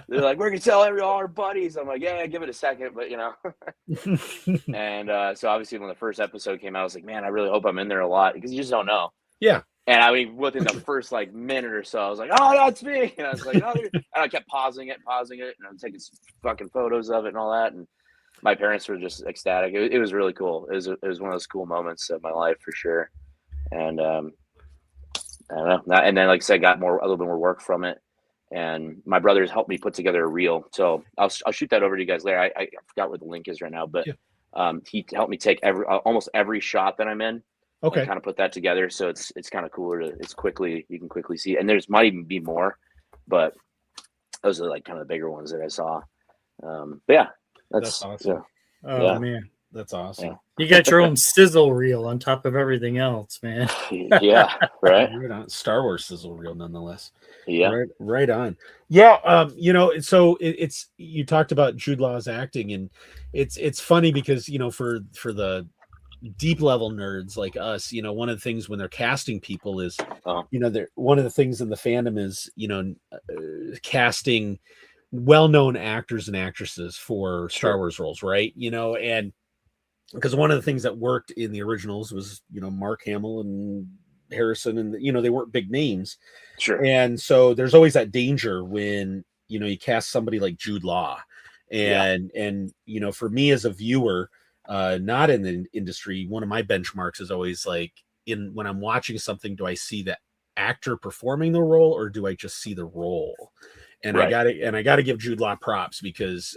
like, "We're gonna tell all our buddies." I'm like, "Yeah, give it a second," but you know. And so obviously when the first episode came out, I was like, "Man, I really hope I'm in there a lot," because you just don't know. Yeah. And I mean, within the first like minute or so, I was like, "Oh, that's me!" And I was like, "Oh," and I kept pausing it, and I'm taking fucking photos of it and all that. And my parents were just ecstatic. It was really cool. It was one of those cool moments of my life for sure. And I don't know. And then, like I said, got a little bit more work from it. And my brothers helped me put together a reel. So I'll shoot that over to you guys later. I forgot where the link is right now, but he helped me take almost every shot that I'm in. Okay. Kind of put that together, so it's kind of cooler. You can quickly see, and there's might even be more, but those are like kind of the bigger ones that I saw. But yeah, that's awesome. Yeah. Oh man, that's awesome. Yeah. You got your own sizzle reel on top of everything else, man. Yeah, right. Star Wars sizzle reel, nonetheless. Yeah, right on. Yeah, you know, so it's you talked about Jude Law's acting, and it's funny because you know for the deep level nerds like us, you know, one of the things when they're casting people is, you know, one of the things in the fandom is, you know, casting well-known actors and actresses for Star Wars roles, right? You know, and because one of the things that worked in the originals was, you know, Mark Hamill and Harrison, and you know, they weren't big names. Sure. And so there's always that danger when, you know, you cast somebody like Jude Law, and you know, for me as a viewer, not in the industry, one of my benchmarks is always like, when I'm watching something, do I see the actor performing the role or do I just see the role? And I gotta give Jude Law props because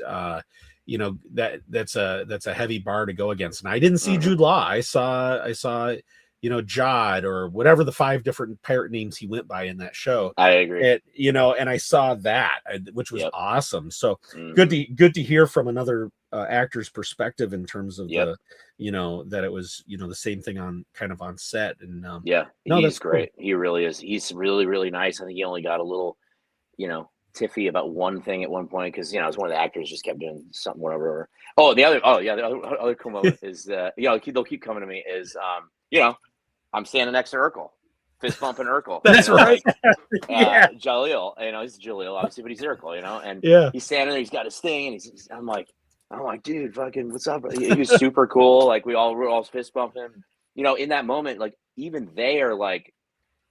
you know, that's a heavy bar to go against. And I didn't see Jude Law. I saw you know, Jod or whatever the 5 different pirate names he went by in that show. I agree. You know, and I saw that, which was awesome. So good to hear from another actor's perspective in terms of the, you know, that it was, you know, the same thing on set. And he's great. Cool. He really is. He's really, really nice. I think he only got a little, you know, tiffy about one thing at one point because, you know, it was one of the actors just kept doing something, whatever. The other cool moment is you know, they'll keep coming to me is you know, I'm standing next to Urkel, fist bumping Urkel. That's right. Like, Jaleel, you know, he's Jaleel obviously, but he's Urkel, you know, and he's standing there, he's got his thing, and I'm like, dude, fucking, what's up? He was super cool. Like we're all fist bumping, you know, in that moment, like even they are like,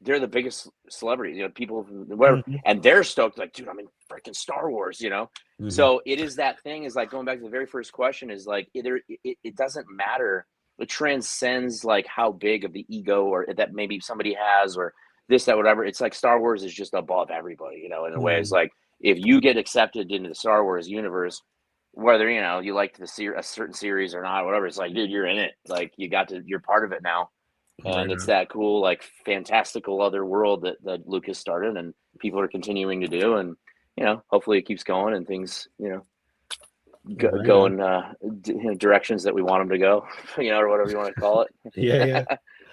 they're the biggest celebrities, you know, people whatever, and they're stoked, like, dude, I'm in freaking Star Wars, you know. So it is that thing is like going back to the very first question is like it doesn't matter it transcends like how big of the ego or that maybe somebody has or this, that, whatever. It's like Star Wars is just above everybody, you know, in a way. It's like if you get accepted into the Star Wars universe, whether, you know, you like a certain series or not, or whatever, it's like, dude, you're in it. Like you're part of it now. And it's that cool, like fantastical other world that Lucas started and people are continuing to do. And, you know, hopefully it keeps going and things, you know, go in directions that we want them to go, you know, or whatever you want to call it. Yeah.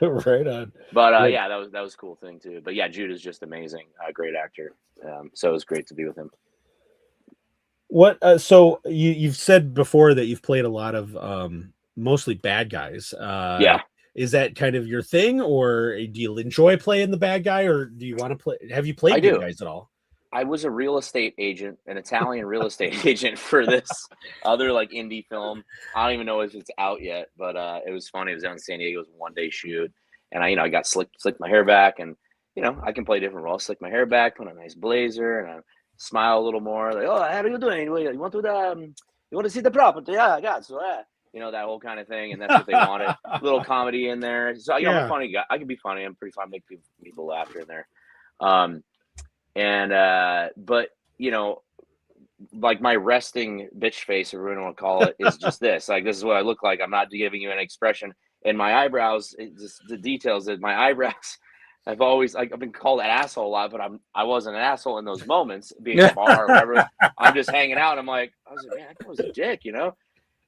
Right on. But yeah, that was a cool thing too. But yeah, Jude is just amazing, great actor. So it was great to be with him. What? So you've said before that you've played a lot of mostly bad guys. Yeah. Is that kind of your thing, or do you enjoy playing the bad guy, or do you want to play? Have you played good guys at all? I was a real estate agent, an Italian real estate agent for this other like indie film. I don't even know if it's out yet, but it was funny. It was out in San Diego. It was a one-day shoot, and I got slicked my hair back, and you know I can play different roles. Slick my hair back, put on a nice blazer, and I smile a little more. Like, oh, how are you doing? You want to see the property? Yeah, I got so. You know, that whole kind of thing, and that's what they wanted. A little comedy in there. So, you know, I'm a funny guy. I can be funny. I'm pretty fun. Make people laugh here and there. But, you know, like my resting bitch face, or whatever you want to call it, is just this. Like, this is what I look like. I'm not giving you an expression. And my eyebrows, just the details that my eyebrows, I've been called an asshole a lot, but I wasn't an asshole in those moments, being at a bar or whatever. I'm just hanging out. I'm like, I was like, man, I was a dick, you know?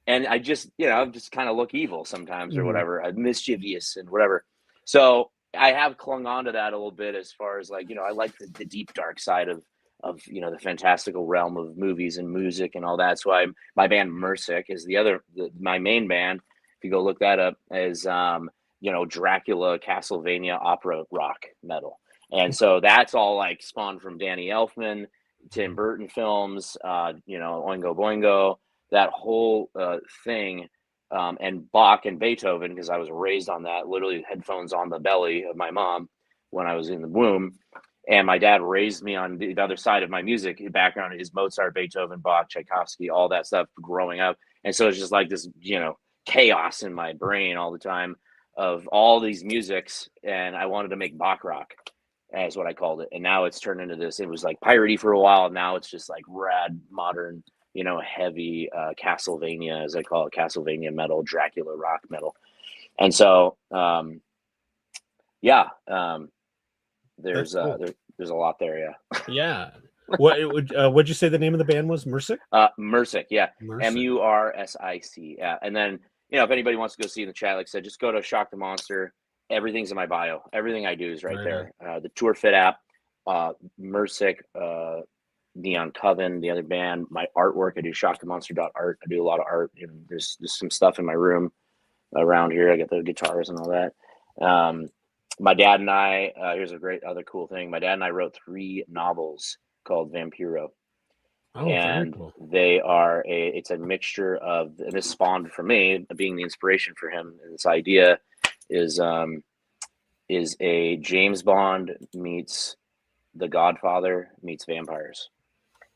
And I just, you know, just kind of look evil sometimes or whatever, mischievous and whatever. So I have clung on to that a little bit as far as like, you know, I like the deep, dark side of, you know, the fantastical realm of movies and music and all that. So my band Mursic is my main band. If you go look that up, is, you know, Dracula, Castlevania, opera, rock, metal. And so that's all like spawned from Danny Elfman, Tim Burton films, you know, Oingo Boingo. That whole thing, and Bach and Beethoven, because I was raised on that, literally headphones on the belly of my mom when I was in the womb. And my dad raised me on the other side of my music background is Mozart, Beethoven, Bach, Tchaikovsky, all that stuff growing up. And so it's just like this, you know, chaos in my brain all the time of all these musics. And I wanted to make Bach rock, as what I called it. And now it's turned into this. It was like piratey for a while. Now it's just like rad, modern, you know, heavy Castlevania, as I call it, Castlevania metal, Dracula rock metal. And so, there's a lot there. Yeah. Yeah. What'd you say the name of the band was? Mursic? Mursic. Yeah. Mursic. Mursic. Yeah. And then, you know, if anybody wants to go see in the chat, like I said, just go to Shock the Monster. Everything's in my bio. Everything I do is right there. The Tour Fit app, Mursic, Neon Coven, the other band, my artwork. I do shockthemonster.art. I do a lot of art. You know, there's some stuff in my room around here. I got the guitars and all that. My dad and I, here's a great other cool thing. My dad and I wrote 3 novels called Vampiro. Oh, and very cool. They it's a mixture of, and this spawned for me, being the inspiration for him. And this idea is a James Bond meets The Godfather meets vampires.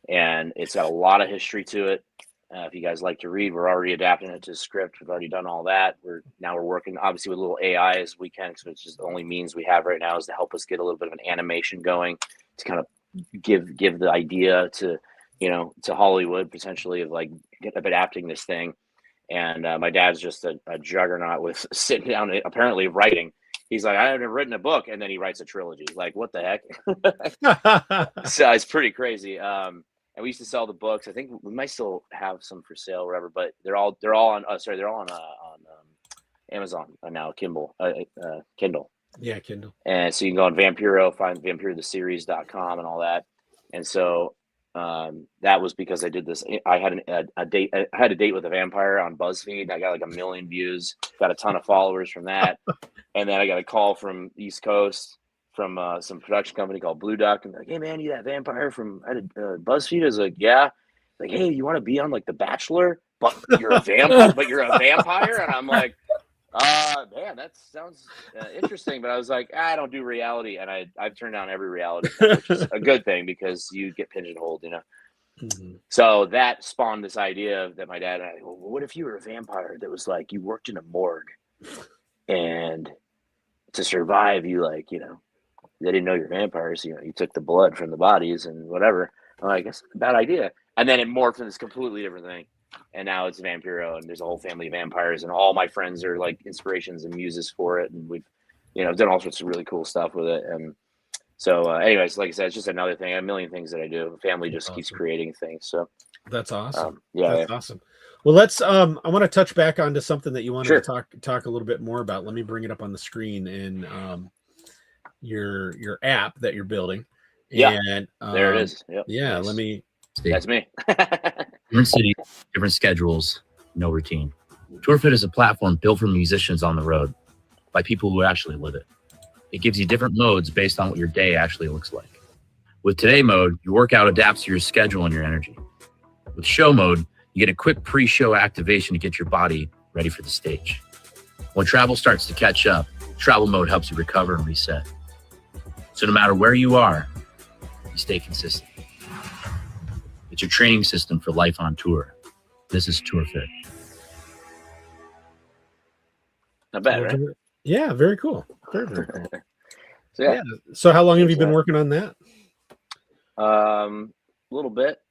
And it's got a lot of history to it. If you guys like to read, we're already adapting it to script. We've already done all that. We're working obviously with a little AI as we can, so it's just the only means we have right now is to help us get a little bit of an animation going to kind of give the idea to, you know, to Hollywood potentially of like adapting this thing. And my dad's just a juggernaut with sitting down, apparently writing. He's like, I haven't written a book, and then he writes a trilogy. Like, what the heck? So it's pretty crazy. And we used to sell the books. I think we might still have some for sale, or whatever. But they're all on Amazon now. Kindle. Yeah, Kindle. And so you can go on Vampiro, find vampirotheseries.com and all that. And so that was because I did this. I had a date. I had a date with a vampire on BuzzFeed. I got like 1 million views. Got a ton of followers from that. And then I got a call from East Coast from some production company called Blue Duck, and like, hey man, you that vampire from BuzzFeed? I was like, yeah. Like, hey, you want to be on like The Bachelor, but you're a vampire? And I'm like, man, that sounds interesting. But I was like, I don't do reality, and I've turned down every reality, which is a good thing because you get pigeonholed, you know. Mm-hmm. So that spawned this idea that my dad and I, well, what if you were a vampire that was like you worked in a morgue And to survive, you like, you know, they didn't know you're vampires. You know, you took the blood from the bodies and whatever. I'm like, that's a bad idea. And then it morphed into this completely different thing. And now it's Vampiro, and there's a whole family of vampires, and all my friends are like inspirations and muses for it. And we've, you know, done all sorts of really cool stuff with it. And so, anyways, like I said, it's just another thing. A million things that I do. The family just keeps creating things. So that's awesome. That's awesome. Well, let's. I want to touch back onto something that you wanted Sure. to talk a little bit more about. Let me bring it up on the screen and your app that you're building. Yeah, and there it is. Yep. Yeah, Nice. let me. That's me. Different cities, different schedules, no routine. TourFit is a platform built for musicians on the road by people who actually live it. It gives you different modes based on what your day actually looks like. With Today mode, your workout adapts to your schedule and your energy. With Show mode, you get a quick pre-show activation to get your body ready for the stage. When travel starts to catch up, travel mode helps you recover and reset. So no matter where you are, you stay consistent. It's your training system for life on tour. This is TourFit. Not bad, right? Yeah, very cool. Very cool. So, yeah. So how long have you been working on that? A little bit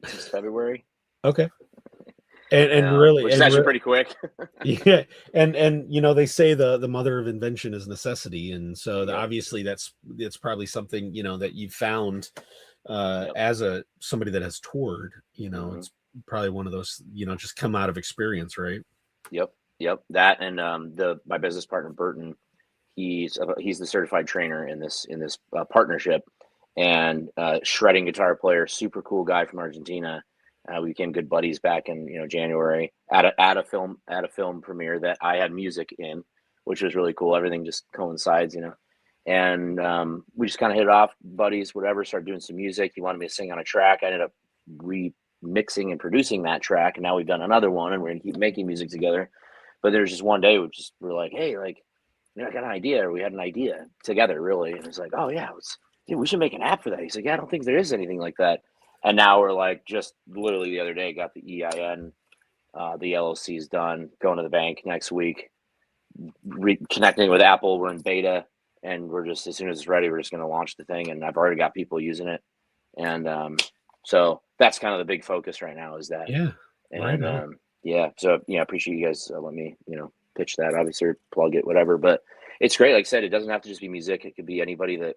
since February. Okay. And really, which is actually pretty quick. Yeah, and you know, they say the mother of invention is necessity, and so obviously that's probably something, you know, that you found as somebody that has toured. You know, it's probably one of those, you know, just come out of experience, right? Yep. That and my business partner Burton, he's the certified trainer in this partnership, and shredding guitar player, super cool guy from Argentina. We became good buddies back in, you know, January at a film premiere that I had music in, which was really cool. Everything just coincides, you know. And we just kind of hit it off, buddies, whatever. Started doing some music. He wanted me to sing on a track. I ended up remixing and producing that track, and now we've done another one, and we're gonna keep making music together. But there's just one day we're like, hey, like, you know, I got an idea, or we had an idea together, really. And it's like, oh yeah, dude, we should make an app for that. He's like, yeah, I don't think there is anything like that. And now we're like, just literally the other day, got the EIN, the LLC is done, going to the bank next week, reconnecting with Apple. We're in beta, and we're just, as soon as it's ready, we're just going to launch the thing. And I've already got people using it. And so that's kind of the big focus right now, is that. Yeah. And yeah. So, yeah, I appreciate you guys let me, you know, pitch that, obviously, or plug it, whatever. But it's great. Like I said, it doesn't have to just be music. It could be anybody that,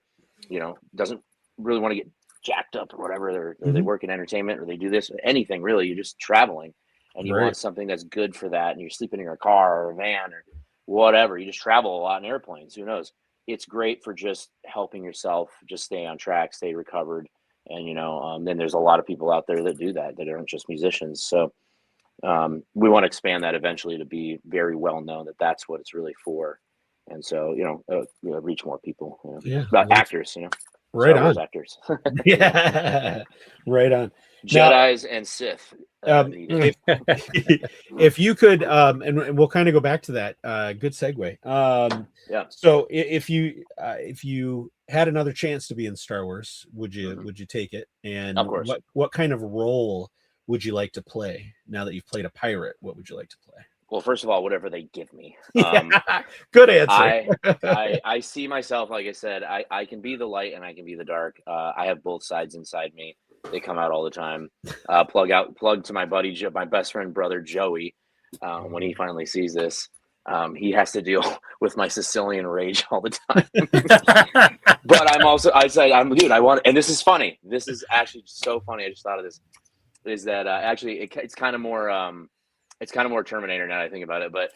you know, doesn't really want to get jacked up or whatever, or they work in entertainment, or they do this, anything really. You're just traveling, and you want something that's good for that, and you're sleeping in your car or a van or whatever. You just travel a lot in airplanes. Who knows? It's great for just helping yourself just stay on track, stay recovered. And, you know, then there's a lot of people out there that do that aren't just musicians. So we want to expand that eventually to be very well known that that's what it's really for. And so, you know, reach more people, you know, actors, you know. Right Star Wars on. Actors. Yeah, right on. Jedis and Sith. If you could, and we'll kind of go back to that. Good segue. Yeah. So if you had another chance to be in Star Wars, would you take it? And of course. What kind of role would you like to play now that you've played a pirate? What would you like to play? Well, first of all, whatever they give me. Good answer. I see myself, like I said, I can be the light and I can be the dark. I have both sides inside me. They come out all the time. Plug to my buddy, my best friend, brother Joey. When he finally sees this, he has to deal with my Sicilian rage all the time. But I want, and this is funny. This is actually so funny. I just thought of this. Is that actually it's kind of more Terminator now that I think about it, but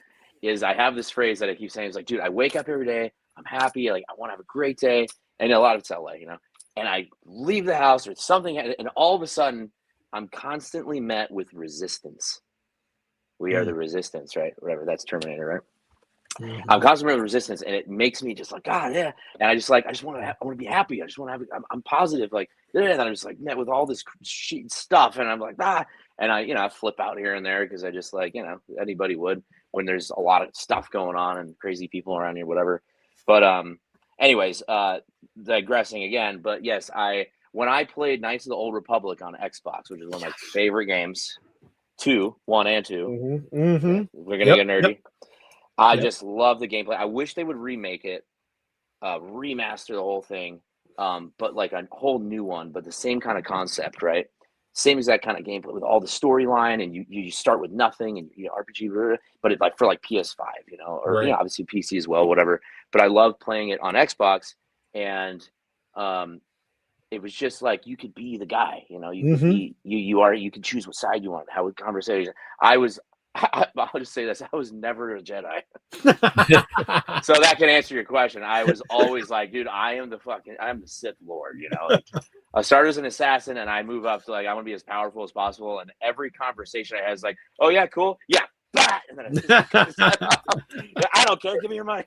I have this phrase that I keep saying. It's like, dude, I wake up every day, I'm happy, like I want to have a great day, and a lot of it's LA, you know, and I leave the house or something, and all of a sudden I'm constantly met with resistance. We are the resistance, right? Whatever, that's Terminator, right? I'm constantly with resistance, and it makes me just like, God, yeah. And I want to be happy. I just want to have, I'm positive, like, and I'm just like met with all this stuff, and I'm like, and I flip out here and there because I just like, you know, anybody would when there's a lot of stuff going on and crazy people around here, whatever. But anyways, digressing again. But yes, when I played Knights of the Old Republic on Xbox, which is one of my favorite games, 1 and 2. We're gonna get nerdy. I just love the gameplay. I wish they would remake it, remaster the whole thing, but like a whole new one, but the same kind of concept, right? Same exact kind of gameplay with all the storyline, and you start with nothing, and RPG, but it like for like PS5, or obviously PC as well, whatever. But I love playing it on Xbox, and it was just like you could be the guy, you could be you could choose what side you want, how the conversation. I'll just say this: I was never a Jedi, so that can answer your question. I was always like, dude, I'm the Sith Lord, Like, I started as an assassin, and I move up to like I want to be as powerful as possible. And every conversation I had is like, oh yeah, cool, yeah, and then I don't care, give me your money,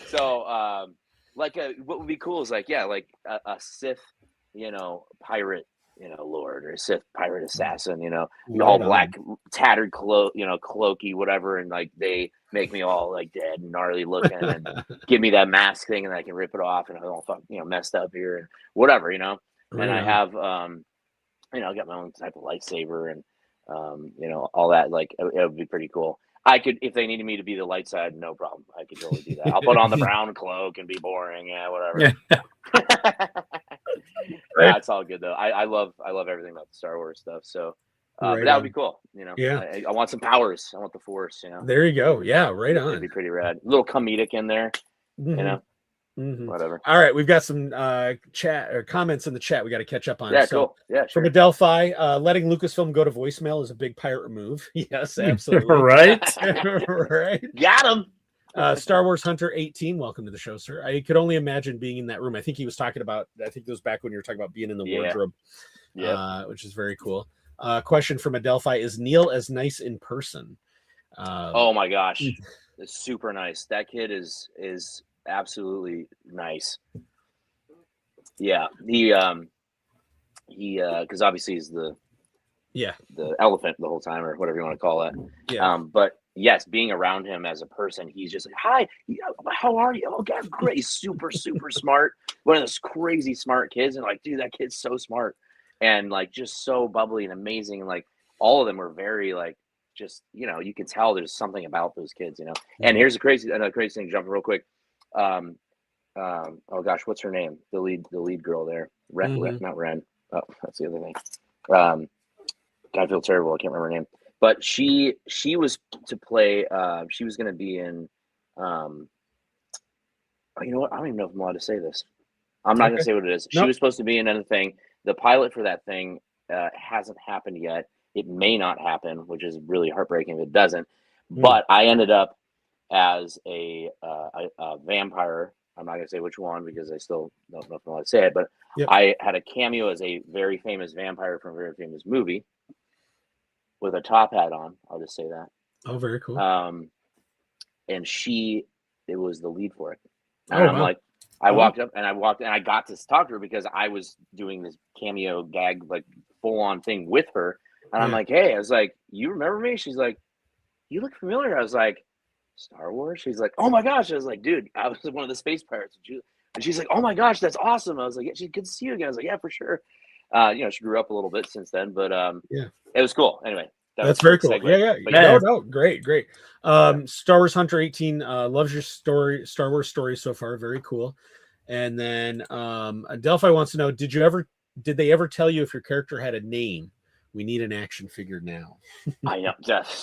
So like what would be cool is like a Sith, pirate. Lord, or Sith pirate assassin, all black, tattered cloaky, whatever, and like they make me all like dead and gnarly looking, and give me that mask thing, and I can rip it off, and I'm all messed up here, and whatever, And I have, I got my own type of lightsaber, and all that. Like it would be pretty cool. I could, if they needed me to be the light side, no problem. I could totally do that. I'll put on the brown cloak and be boring, whatever. Yeah, it's all good though. I love everything about the Star Wars stuff. So but that would be cool. I want some powers. I want the Force. There you go. Yeah, right on. It'd be pretty rad. A little comedic in there. Whatever. All right, we've got some chat or comments in the chat we got to catch up on. Yeah, cool. Yeah, sure. From Adelphi, letting Lucasfilm go to voicemail is a big pirate move. Yes, absolutely. Right. Right. Got him. Star Wars Hunter 18, welcome to the show, sir. I could only imagine being in that room. I think he was talking about, I think it was back when you were talking about being in the wardrobe, which is very cool. Question from Adelphi, is Neil as nice in person? Oh my gosh, it's super nice. That kid is absolutely nice. Yeah, he because obviously he's the elephant the whole time, or whatever you want to call it. But yes, being around him as a person, he's just like, hi, how are you? Oh God, great. He's super smart. One of those crazy smart kids, and like, dude, that kid's so smart, and like just so bubbly and amazing. And like all of them were very like, just you can tell there's something about those kids, And here's another crazy thing, jumping real quick. Oh gosh, what's her name? The lead girl there, not Ren. Oh, that's the other thing. I feel terrible. I can't remember her name. But she was to play. She was going to be in. You know what? I don't even know if I'm allowed to say this. I'm not going to say what it is. She was supposed to be in anything. The pilot for that thing hasn't happened yet. It may not happen, which is really heartbreaking if it doesn't. But I ended up as a vampire. I'm not going to say which one because I still don't know if I'm allowed to say it. But I had a cameo as a very famous vampire from a very famous movie, with a top hat on. I'll just say that. Oh, very cool. And it was the lead for it. And I'm like, I walked up and I got to talk to her because I was doing this cameo gag, like full on thing with her. And I'm like, hey, I was like, you remember me? She's like, you look familiar. I was like, Star Wars? She's like, oh my gosh. I was like, dude, I was one of the space pirates. And she's like, oh my gosh, that's awesome. I was like, yeah, she's good to see you again. I was like, yeah, for sure. She grew up a little bit since then, but it was cool. Anyway, that's very cool. Yeah. No, great. Star Wars Hunter 18 loves your story, Star Wars story so far. Very cool. And then Delphi wants to know, did they ever tell you if your character had a name? We need an action figure now. I know.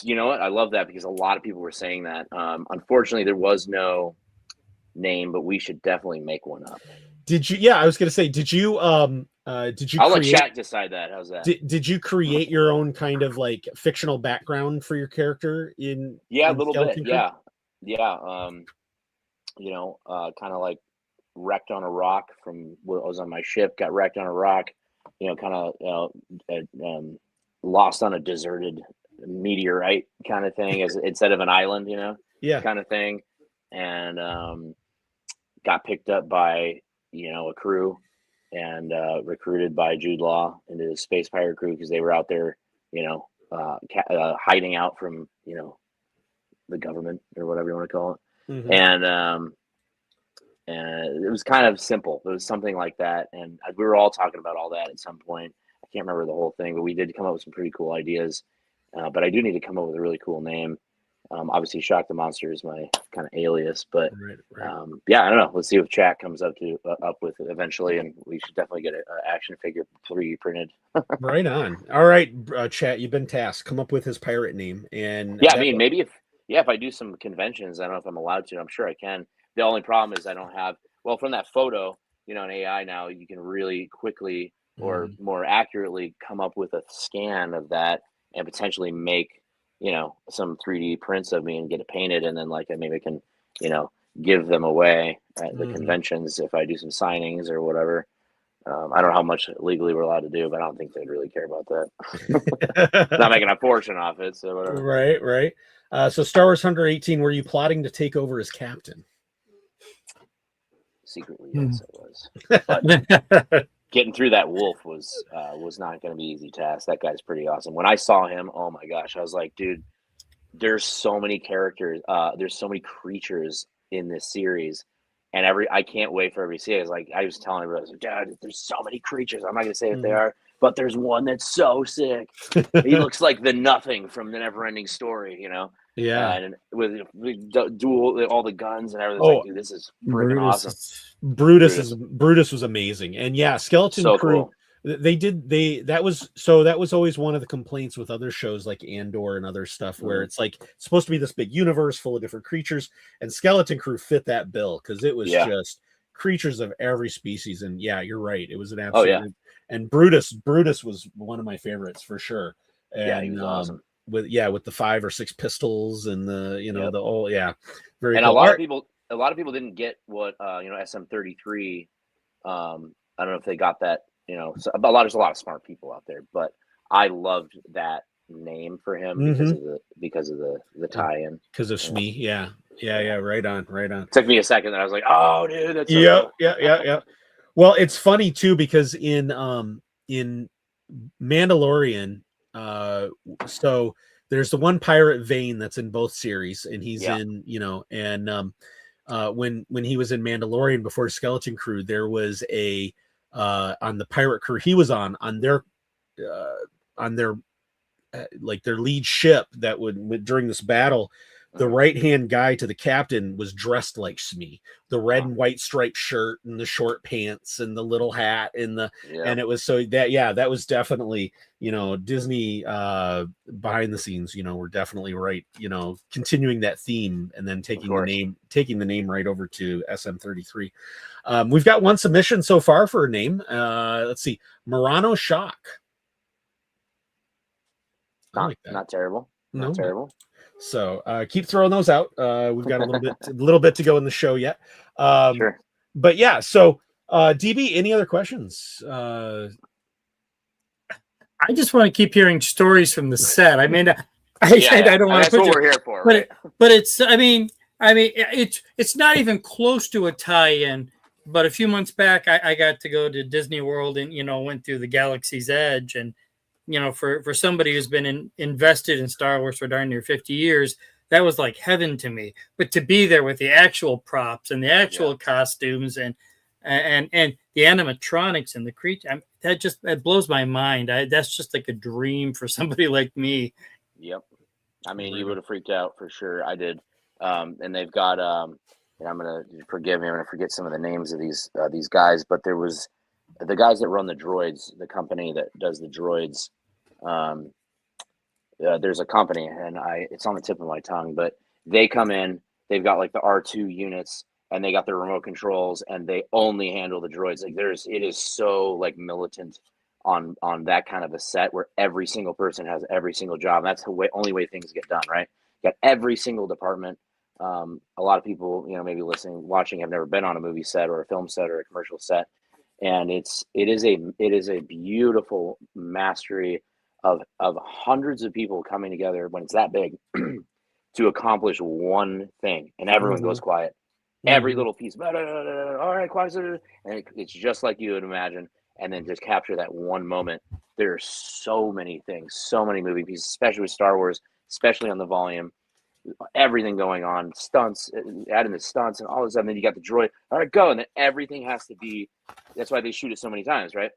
You know what? I love that because a lot of people were saying that. Unfortunately, there was no name, but we should definitely make one up. Did you? Yeah, I was going to say, did you? I'll let chat decide that. How's that? Did you create your own kind of like fictional background for your character in? Yeah, a little bit. Yeah. Kind of like wrecked on a rock from when I was on my ship. Got wrecked on a rock. Lost on a deserted meteorite kind of thing, as instead of an island, kind of thing, and got picked up by a crew and recruited by Jude Law into the space pirate crew because they were out there, hiding out from the government or whatever you want to call it, and it was kind of simple. It was something like that, and we were all talking about all that at some point. I can't remember the whole thing, but we did come up with some pretty cool ideas. But I do need to come up with a really cool name. Obviously, Shock the Monster is my kind of alias, but right. yeah, I don't know. Let's see what chat comes up with eventually, and we should definitely get an action figure 3D printed. Right on. All right, chat. You've been tasked. Come up with his pirate name, and Yeah, I mean, maybe if I do some conventions, I don't know if I'm allowed to. I'm sure I can. The only problem is I don't have. Well, from that photo, in AI now, you can really quickly or more accurately come up with a scan of that and potentially make some 3D prints of me and get it painted, and then maybe I can give them away at the conventions if I do some signings or whatever. I don't know how much legally we're allowed to do, but I don't think they'd really care about that. Not making a fortune off it, so whatever. Right. So Star Wars 118, were you plotting to take over as captain? Secretly, yes, I was. But getting through that wolf was not going to be an easy task. That guy's pretty awesome. When I saw him, oh my gosh, I was like, dude, there's so many characters, there's so many creatures in this series, and I can't wait for everybody to see it. I was telling everybody, I was like, Dad, there's so many creatures. I'm not going to say what they are, but there's one that's so sick. He looks like the Nothing from the Neverending Story, Yeah, and with dual all the guns and everything. Like, dude, this is freaking awesome. Brutus was amazing, and yeah, Skeleton Crew. Cool. That was always one of the complaints with other shows like Andor and other stuff, where it's like it's supposed to be this big universe full of different creatures, and Skeleton Crew fit that bill because it was just creatures of every species. And yeah, you're right, it was an absolute. And Brutus was one of my favorites for sure. And he was awesome. With the 5 or 6 pistols and the the whole very and cool. a lot of people didn't get what SM33. I don't know if they got that. So there's a lot of smart people out there, but I loved that name for him because of the tie-in. Because of Smee, yeah, right on. It took me a second, and I was like, "Oh, dude, that's so cool." Yeah. Well, it's funny too because in Mandalorian, so there's the one pirate Vane that's in both series, and he's in and when he was in Mandalorian before Skeleton Crew, there was a on the pirate crew he was on their their lead ship that would during this battle, the right-hand guy to the captain was dressed like Smee, the red and white striped shirt and the short pants and the little hat and and it was so that was definitely Disney behind the scenes we're definitely right continuing that theme and then taking the name right over to SM33. We've got one submission so far for a name. Let's see, Murano Shock. Not terrible. Not terrible. So keep throwing those out. We've got a little bit to go in the show yet. Sure. But yeah, so DB, any other questions? I just want to keep hearing stories from the set. I mean, I don't want to put what we're here for, but it's I mean it's not even close to a tie-in. But a few months back, I got to go to Disney World and went through the Galaxy's Edge, and for somebody who's been invested in Star Wars for darn near 50 years, that was like heaven to me. But to be there with the actual props and the actual costumes and the animatronics and the creature, that blows my mind. That's just like a dream for somebody like me. Yep. I mean, you would have freaked out for sure. I did. And they've got, and I'm going to forgive me, I'm going to forget some of the names of these guys, but there was the guys that run the droids, the company that does the droids. There's a company, and it's on the tip of my tongue, but they come in, they've got like the R2 units, and they got the remote controls, and they only handle the droids. Like it is so like militant on that kind of a set where every single person has every single job. That's the only way things get done, right? You got every single department. A lot of people, maybe listening, watching, have never been on a movie set or a film set or a commercial set, and it is a beautiful mastery of hundreds of people coming together when it's that big to accomplish one thing, and everyone goes quiet. Every little piece, all right, quiet, and it's just like you would imagine, and then just capture that one moment. There are so many things, so many moving pieces, especially with Star Wars, especially on the volume. Everything going on, stunts, adding the stunts and all this stuff. And then you got the droid. All right, go. And then everything has to be. That's why they shoot it so many times, right?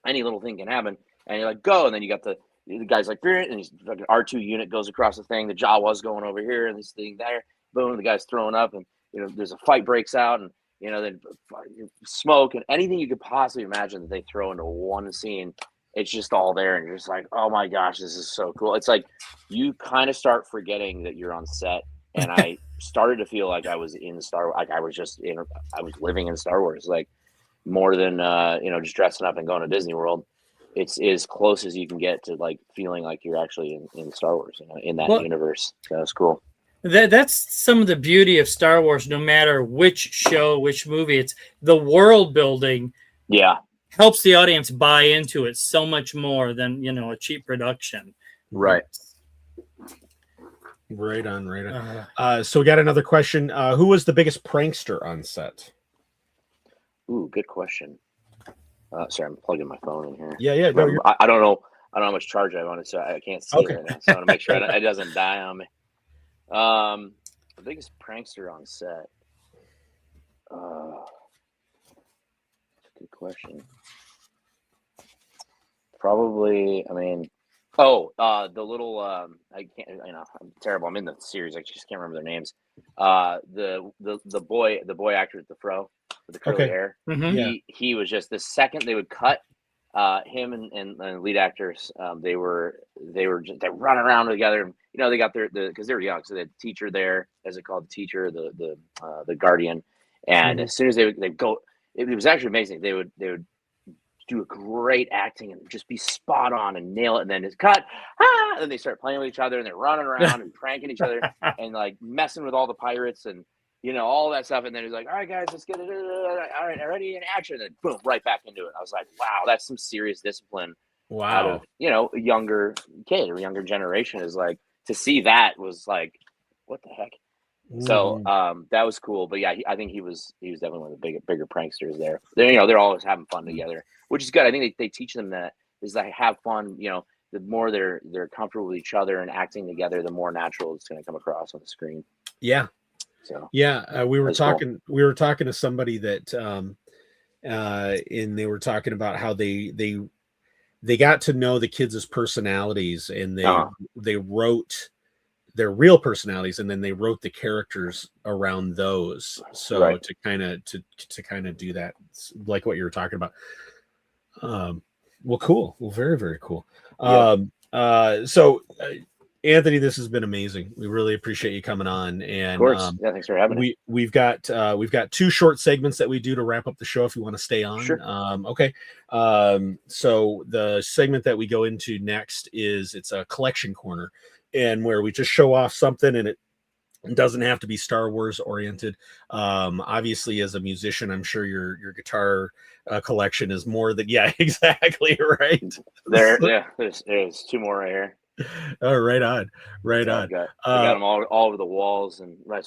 Any little thing can happen, and you're like, go. And then you got the the guy's like, and he's fucking R2 unit goes across the thing. The Jawa's going over here, and this thing there. Boom, the guy's throwing up, and there's a fight breaks out, and then smoke and anything you could possibly imagine that they throw into one scene. It's just all there, and you're just like, oh my gosh, this is so cool. It's like you kind of start forgetting that you're on set, and I started to feel like I was in Star Wars, like I was living in Star Wars, like more than just dressing up and going to Disney World. It's as close as you can get to like feeling like you're actually in Star Wars, in that universe. So that's cool. That's some of the beauty of Star Wars. No matter which show, which movie, it's the world building. Yeah, helps the audience buy into it so much more than a cheap production. Right. Right on. So we got another question. Who was the biggest prankster on set? Ooh, good question. Sorry, I'm plugging my phone in here. Yeah. No, I don't know how much charge I have on it, so I can't see it right now. So I want to make sure it doesn't die on me. The biggest prankster on set. Good question. Probably, the little I can't, I'm terrible. I'm in the series. I just can't remember their names. The boy actor at the fro with the curly hair. Mm-hmm. He was just the second they would cut him and lead actors. They run around together. They got because they were young, so they had the teacher there, as it called, the teacher, the guardian, and as soon as they go, it was actually amazing. They would do a great acting and just be spot on and nail it, and then it's cut. And then they start playing with each other, and they're running around and pranking each other and like messing with all the pirates and all that stuff. And then he's like, all right, guys, let's get it. All right, ready, in action. And then boom, right back into it. I was like, wow, that's some serious discipline. Wow. Out of, a younger kid or younger generation is like, to see that was like, what the heck? So that was cool. But yeah, I think he was definitely one of the bigger pranksters there. They're always having fun together, which is good. I think they teach them that is like have fun. The more they're comfortable with each other and acting together, the more natural it's going to come across on the screen. Yeah. So we were talking to somebody that and they were talking about how they got to know the kids' personalities, and they wrote their real personalities, and then they wrote the characters around those. So to kind of do that, like what you were talking about. Well, cool. Well, very, very cool. Yeah. So Anthony, this has been amazing. We really appreciate you coming on. And of course. Thanks for having me. We've got 2 short segments that we do to wrap up the show if you want to stay on. Sure. Okay. So the segment that we go into next it's a collection corner, and where we just show off something, and it doesn't have to be Star Wars oriented. Obviously, as a musician, I'm sure your guitar collection is more than exactly right. There's 2 more right here. Oh, right on. I got them all over the walls, and my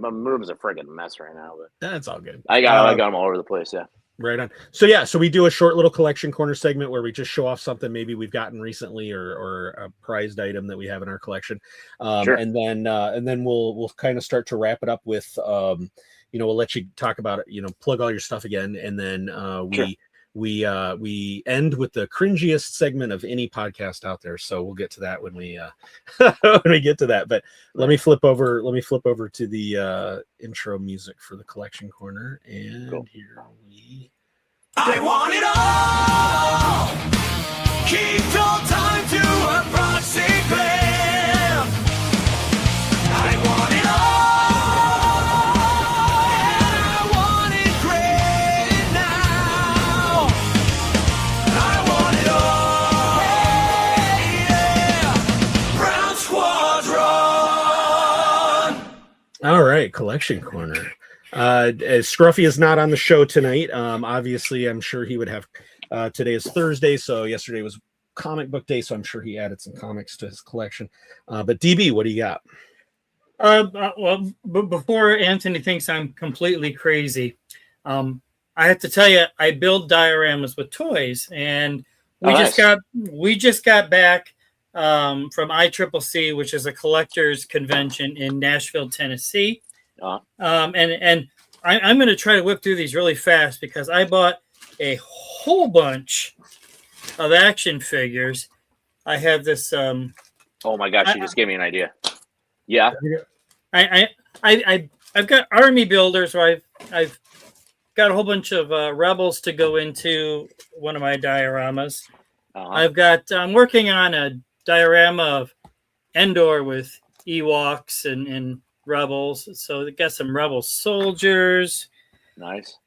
room is a friggin' mess right now. But that's all good. I got them all over the place. Yeah. Right on. So we do a short little collection corner segment where we just show off something maybe we've gotten recently or a prized item that we have in our collection. Sure. And then we'll kind of start to wrap it up with we'll let you talk about it, plug all your stuff again, and then we end with the cringiest segment of any podcast out there. So we'll get to that when we when we get to that. But let me flip over to the intro music for the collection corner, and here we. I want it all. Keep your time to a proxy plan. I want it all. And I want it great now. I want it all. Yeah. Brown Squadron. All right, collection corner. Scruffy is not on the show tonight. Obviously, I'm sure he would have. Today is Thursday, so yesterday was comic book day, so I'm sure he added some comics to his collection. But DB, what do you got? Well, before Anthony thinks I'm completely crazy, I have to tell you, I build dioramas with toys, and we just got back from ICCC, which is a collectors convention in Nashville, Tennessee. And I'm going to try to whip through these really fast because I bought a whole bunch of action figures, I have this. Oh my gosh, you just gave me an idea. Yeah. I've got army builders where I've got a whole bunch of rebels to go into one of my dioramas. I'm working on a diorama of Endor with Ewoks and rebels. So I got some rebel soldiers. Nice.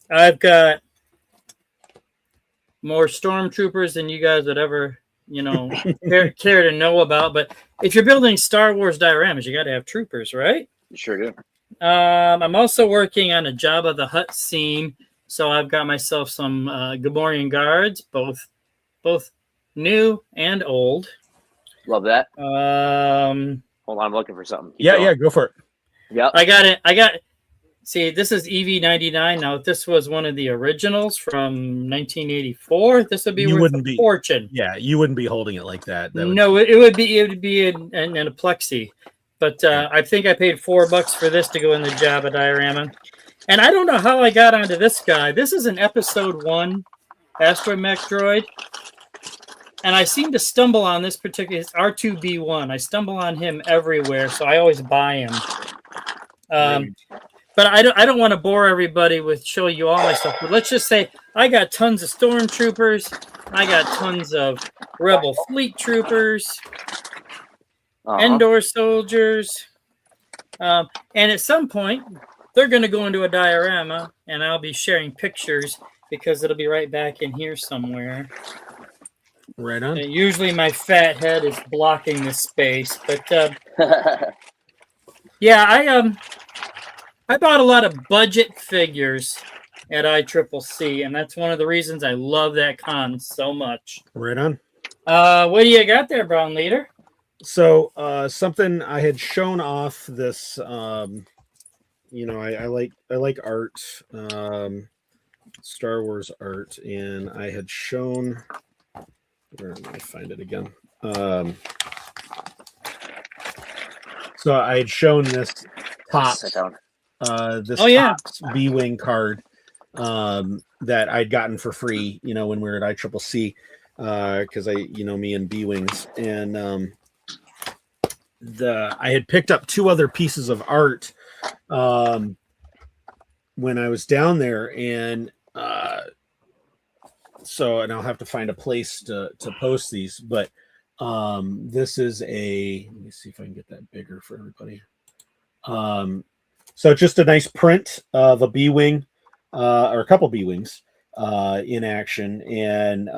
I've got more stormtroopers than you guys would ever, care to know about. But if you're building Star Wars dioramas, you got to have troopers, right? You sure do. I'm also working on a Jabba the Hutt scene, so I've got myself some Gamorrean guards, both new and old. Love that. Hold on, I'm looking for something. Keep going. Yeah, go for it. Yeah, I got it. See, this is EV99. Now, if this was one of the originals from 1984, this would be worth a fortune. Yeah, you wouldn't be holding it like that. No, it would be in a plexi. But I think I paid $4 for this to go in the Jabba diorama. And I don't know how I got onto this guy. This is an episode 1 astromech droid. And I seem to stumble on this particular, it's R2B1. I stumble on him everywhere, so I always buy him. But I don't want to bore everybody with showing you all my stuff. But let's just say I got tons of stormtroopers. I got tons of Rebel fleet troopers. Endor soldiers. And at some point, they're going to go into a diorama, and I'll be sharing pictures because it'll be right back in here somewhere. Right on. Usually my fat head is blocking this space, but yeah, I bought a lot of budget figures at ICCC, and that's one of the reasons I love that con so much. Right on. What do you got there, Brown Leader? So something I had shown off this, I like art, Star Wars art, and I had shown. Where am I find it again? So I had shown this Topps, Topps B-Wing card that I'd gotten for free, when we were at ICCC, because me and B-Wings, and I had picked up 2 other pieces of art when I was down there, and and I'll have to find a place to post these, but this is let me see if I can get that bigger for everybody. So just a nice print of a B-Wing, or a couple B-Wings in action, and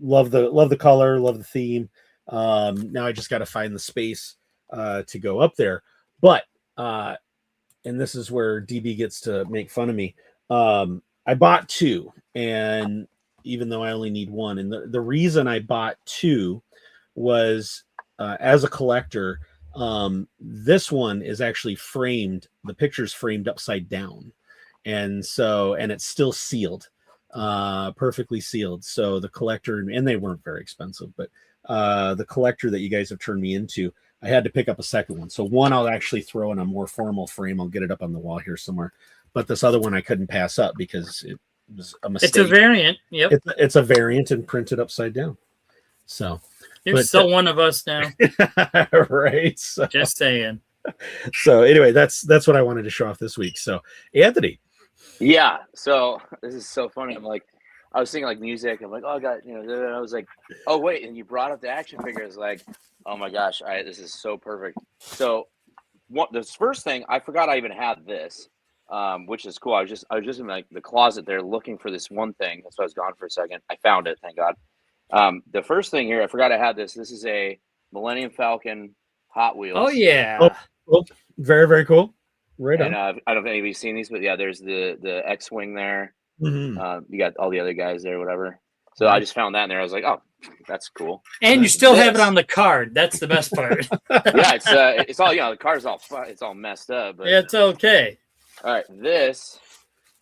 love the color, love the theme. Now I just got to find the space to go up there, but and this is where DB gets to make fun of me. I bought 2, and even though I only need 1, and the reason I bought 2 was as a collector, this one is actually framed. The picture's framed upside down, and it's still sealed, perfectly sealed. So the collector, and they weren't very expensive, but the collector that you guys have turned me into, I had to pick up a second one. So one I'll actually throw in a more formal frame. I'll get it up on the wall here somewhere. But this other one I couldn't pass up because it was a mistake. It's a variant. Yep. It's a variant and printed upside down. So you're still one of us now. Right. So, just saying. So anyway, that's what I wanted to show off this week. So Anthony. Yeah. So this is so funny. I was thinking like music. I'm like, oh, I got, and I was like, oh, wait. And you brought up the action figures. Like, oh my gosh, this is so perfect. So this first thing, I forgot I even had this, which is cool. I was just in the closet there looking for this one thing. That's why I was gone for a second. I found it. Thank God. The first thing here, I forgot I had this. This is a Millennium Falcon Hot Wheels. Oh yeah. Oh, very, very cool. Right on. And I don't know if anybody's seen these, but yeah, there's the X-Wing there. Mm-hmm. You got all the other guys there, whatever. So I just found that in there. I was like, oh, that's cool. And you still have it on the card. That's the best part. Yeah, it's all, the card's it's all messed up. But it's okay. All right, this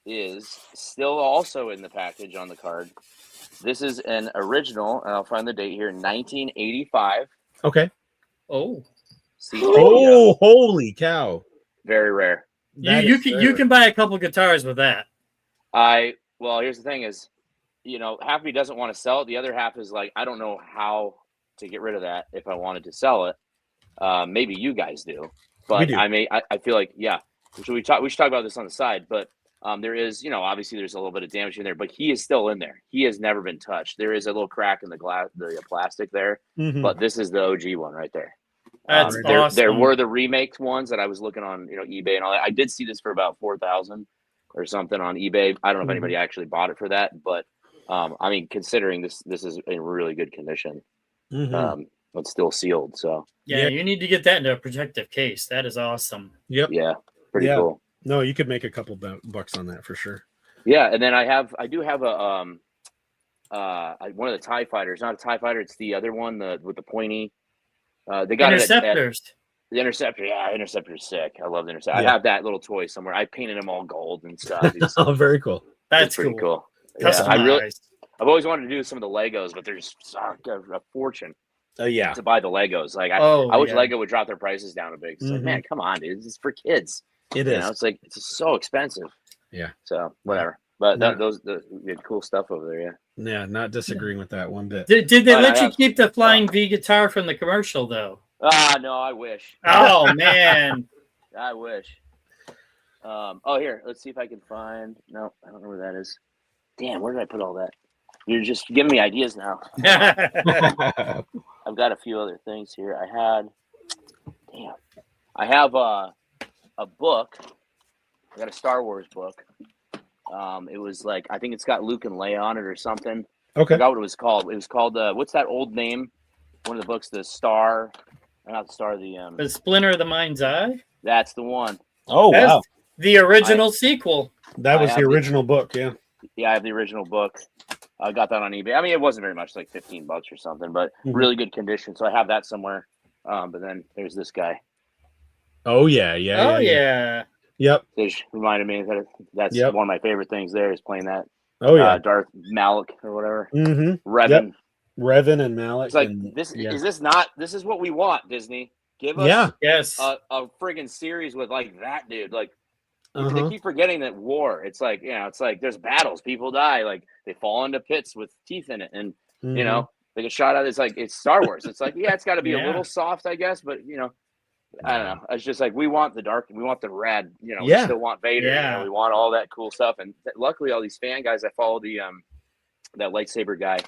is still also in the package on the card. This is an original, and I'll find the date here, 1985. Okay. Oh. Holy cow. Very rare. You can buy a couple guitars with that. Well, here's the thing is, half of me doesn't want to sell it. The other half is like, I don't know how to get rid of that if I wanted to sell it. Maybe you guys do, but We do. I feel like, yeah, we should talk about this on the side, but there is, obviously there's a little bit of damage in there, but he is still in there. He has never been touched. There is a little crack in the glass, the plastic there, but this is the OG one right there. That's There awesome. were the remake ones that I was looking on, eBay and all that. I did see this for about 4,000 or something on eBay. I don't know if anybody actually bought it for that, but I mean, considering this is in really good condition, it's still sealed. So Yeah, you need to get that into a protective case. That is awesome. Yep. yeah, pretty cool. No, you could make a couple bucks on that for sure. Yeah, and then I do have a one of the TIE fighters, not a TIE fighter, it's the other one, with the pointy. They got Interceptors. The Interceptor. Yeah, Interceptor is sick. I love the Interceptor. Yeah. I have that little toy somewhere. I painted him all gold and stuff. Oh, very cool. That's pretty cool. Yeah, I've always wanted to do some of the Legos, but there's a fortune. Yeah. To buy the Legos. Like I wish yeah. Lego would drop their prices down a bit. It's like, man, come on, dude. This is for kids. It is. It's like it's so expensive. Yeah. So whatever. But we had cool stuff over there. Yeah. Yeah, not disagreeing with that one bit. Did they let you keep the Flying V guitar from the commercial though? No, I wish. Oh man. I wish. Here, let's see if I can find. No, I don't know where that is. Damn, where did I put all that? You're just giving me ideas now. I've got a few other things here. I have a book. I got a Star Wars book. It was like, I think it's got Luke and Leia on it or something. Okay. I forgot what it was called. It was called what's that old name? One of the books, the Star, not the Star, the Splinter of the Mind's Eye. That's the one. Oh wow. The original sequel. That was the original book, yeah. Yeah, I have the original book. I got that on eBay. I mean, it wasn't very much, like $15 or something, but really good condition. So I have that somewhere. But then there's this guy. Oh yeah. Yep. It reminded me that that's one of my favorite things there is playing that. Oh yeah. Darth Malik or whatever. Revan. Yep. Revan and Malik. It's like this is what we want, Disney. Give us a friggin' series with like that dude. Like they keep forgetting that war. It's like, it's like there's battles, people die, like they fall into pits with teeth in it, and they get shot at. It's like it's Star Wars. It's like, it's gotta be a little soft, I guess, but I don't know. It's just like we want the dark, we want the rad, we still want Vader, we want all that cool stuff. And luckily all these fan guys, I follow the that lightsaber guy,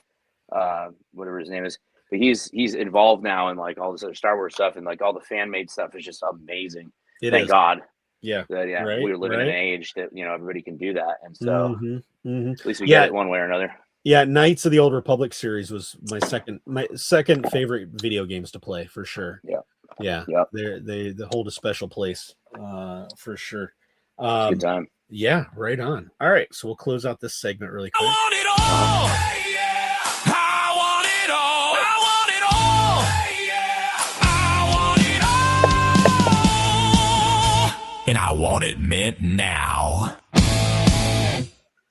whatever his name is, but he's involved now in like all this other Star Wars stuff, and like all the fan made stuff is just amazing. Thank God. Yeah. Right, we living in an age that everybody can do that, and so at least we get it one way or another. Yeah, Knights of the Old Republic series was my second favorite video games to play for sure. Yeah. They hold a special place for sure. Good time. Yeah, right on. All right, so we'll close out this segment really quick. I want it all. I want it all. And I want it mint now.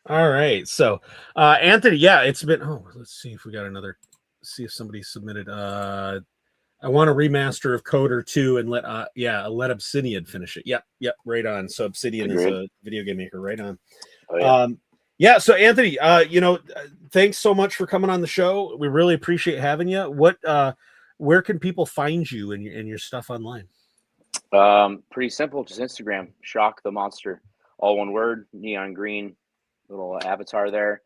All right, so Anthony, it's been. Let's see if we got another. See if somebody submitted. I want a remaster of Coder 2 and let Obsidian finish it. Yep, right on. So Obsidian is a video game maker, right on. Oh, yeah. So Anthony, thanks so much for coming on the show. We really appreciate having you. Where can people find you and your stuff online? Pretty simple, just Instagram, Shock the Monster, all one word, neon green, little avatar there.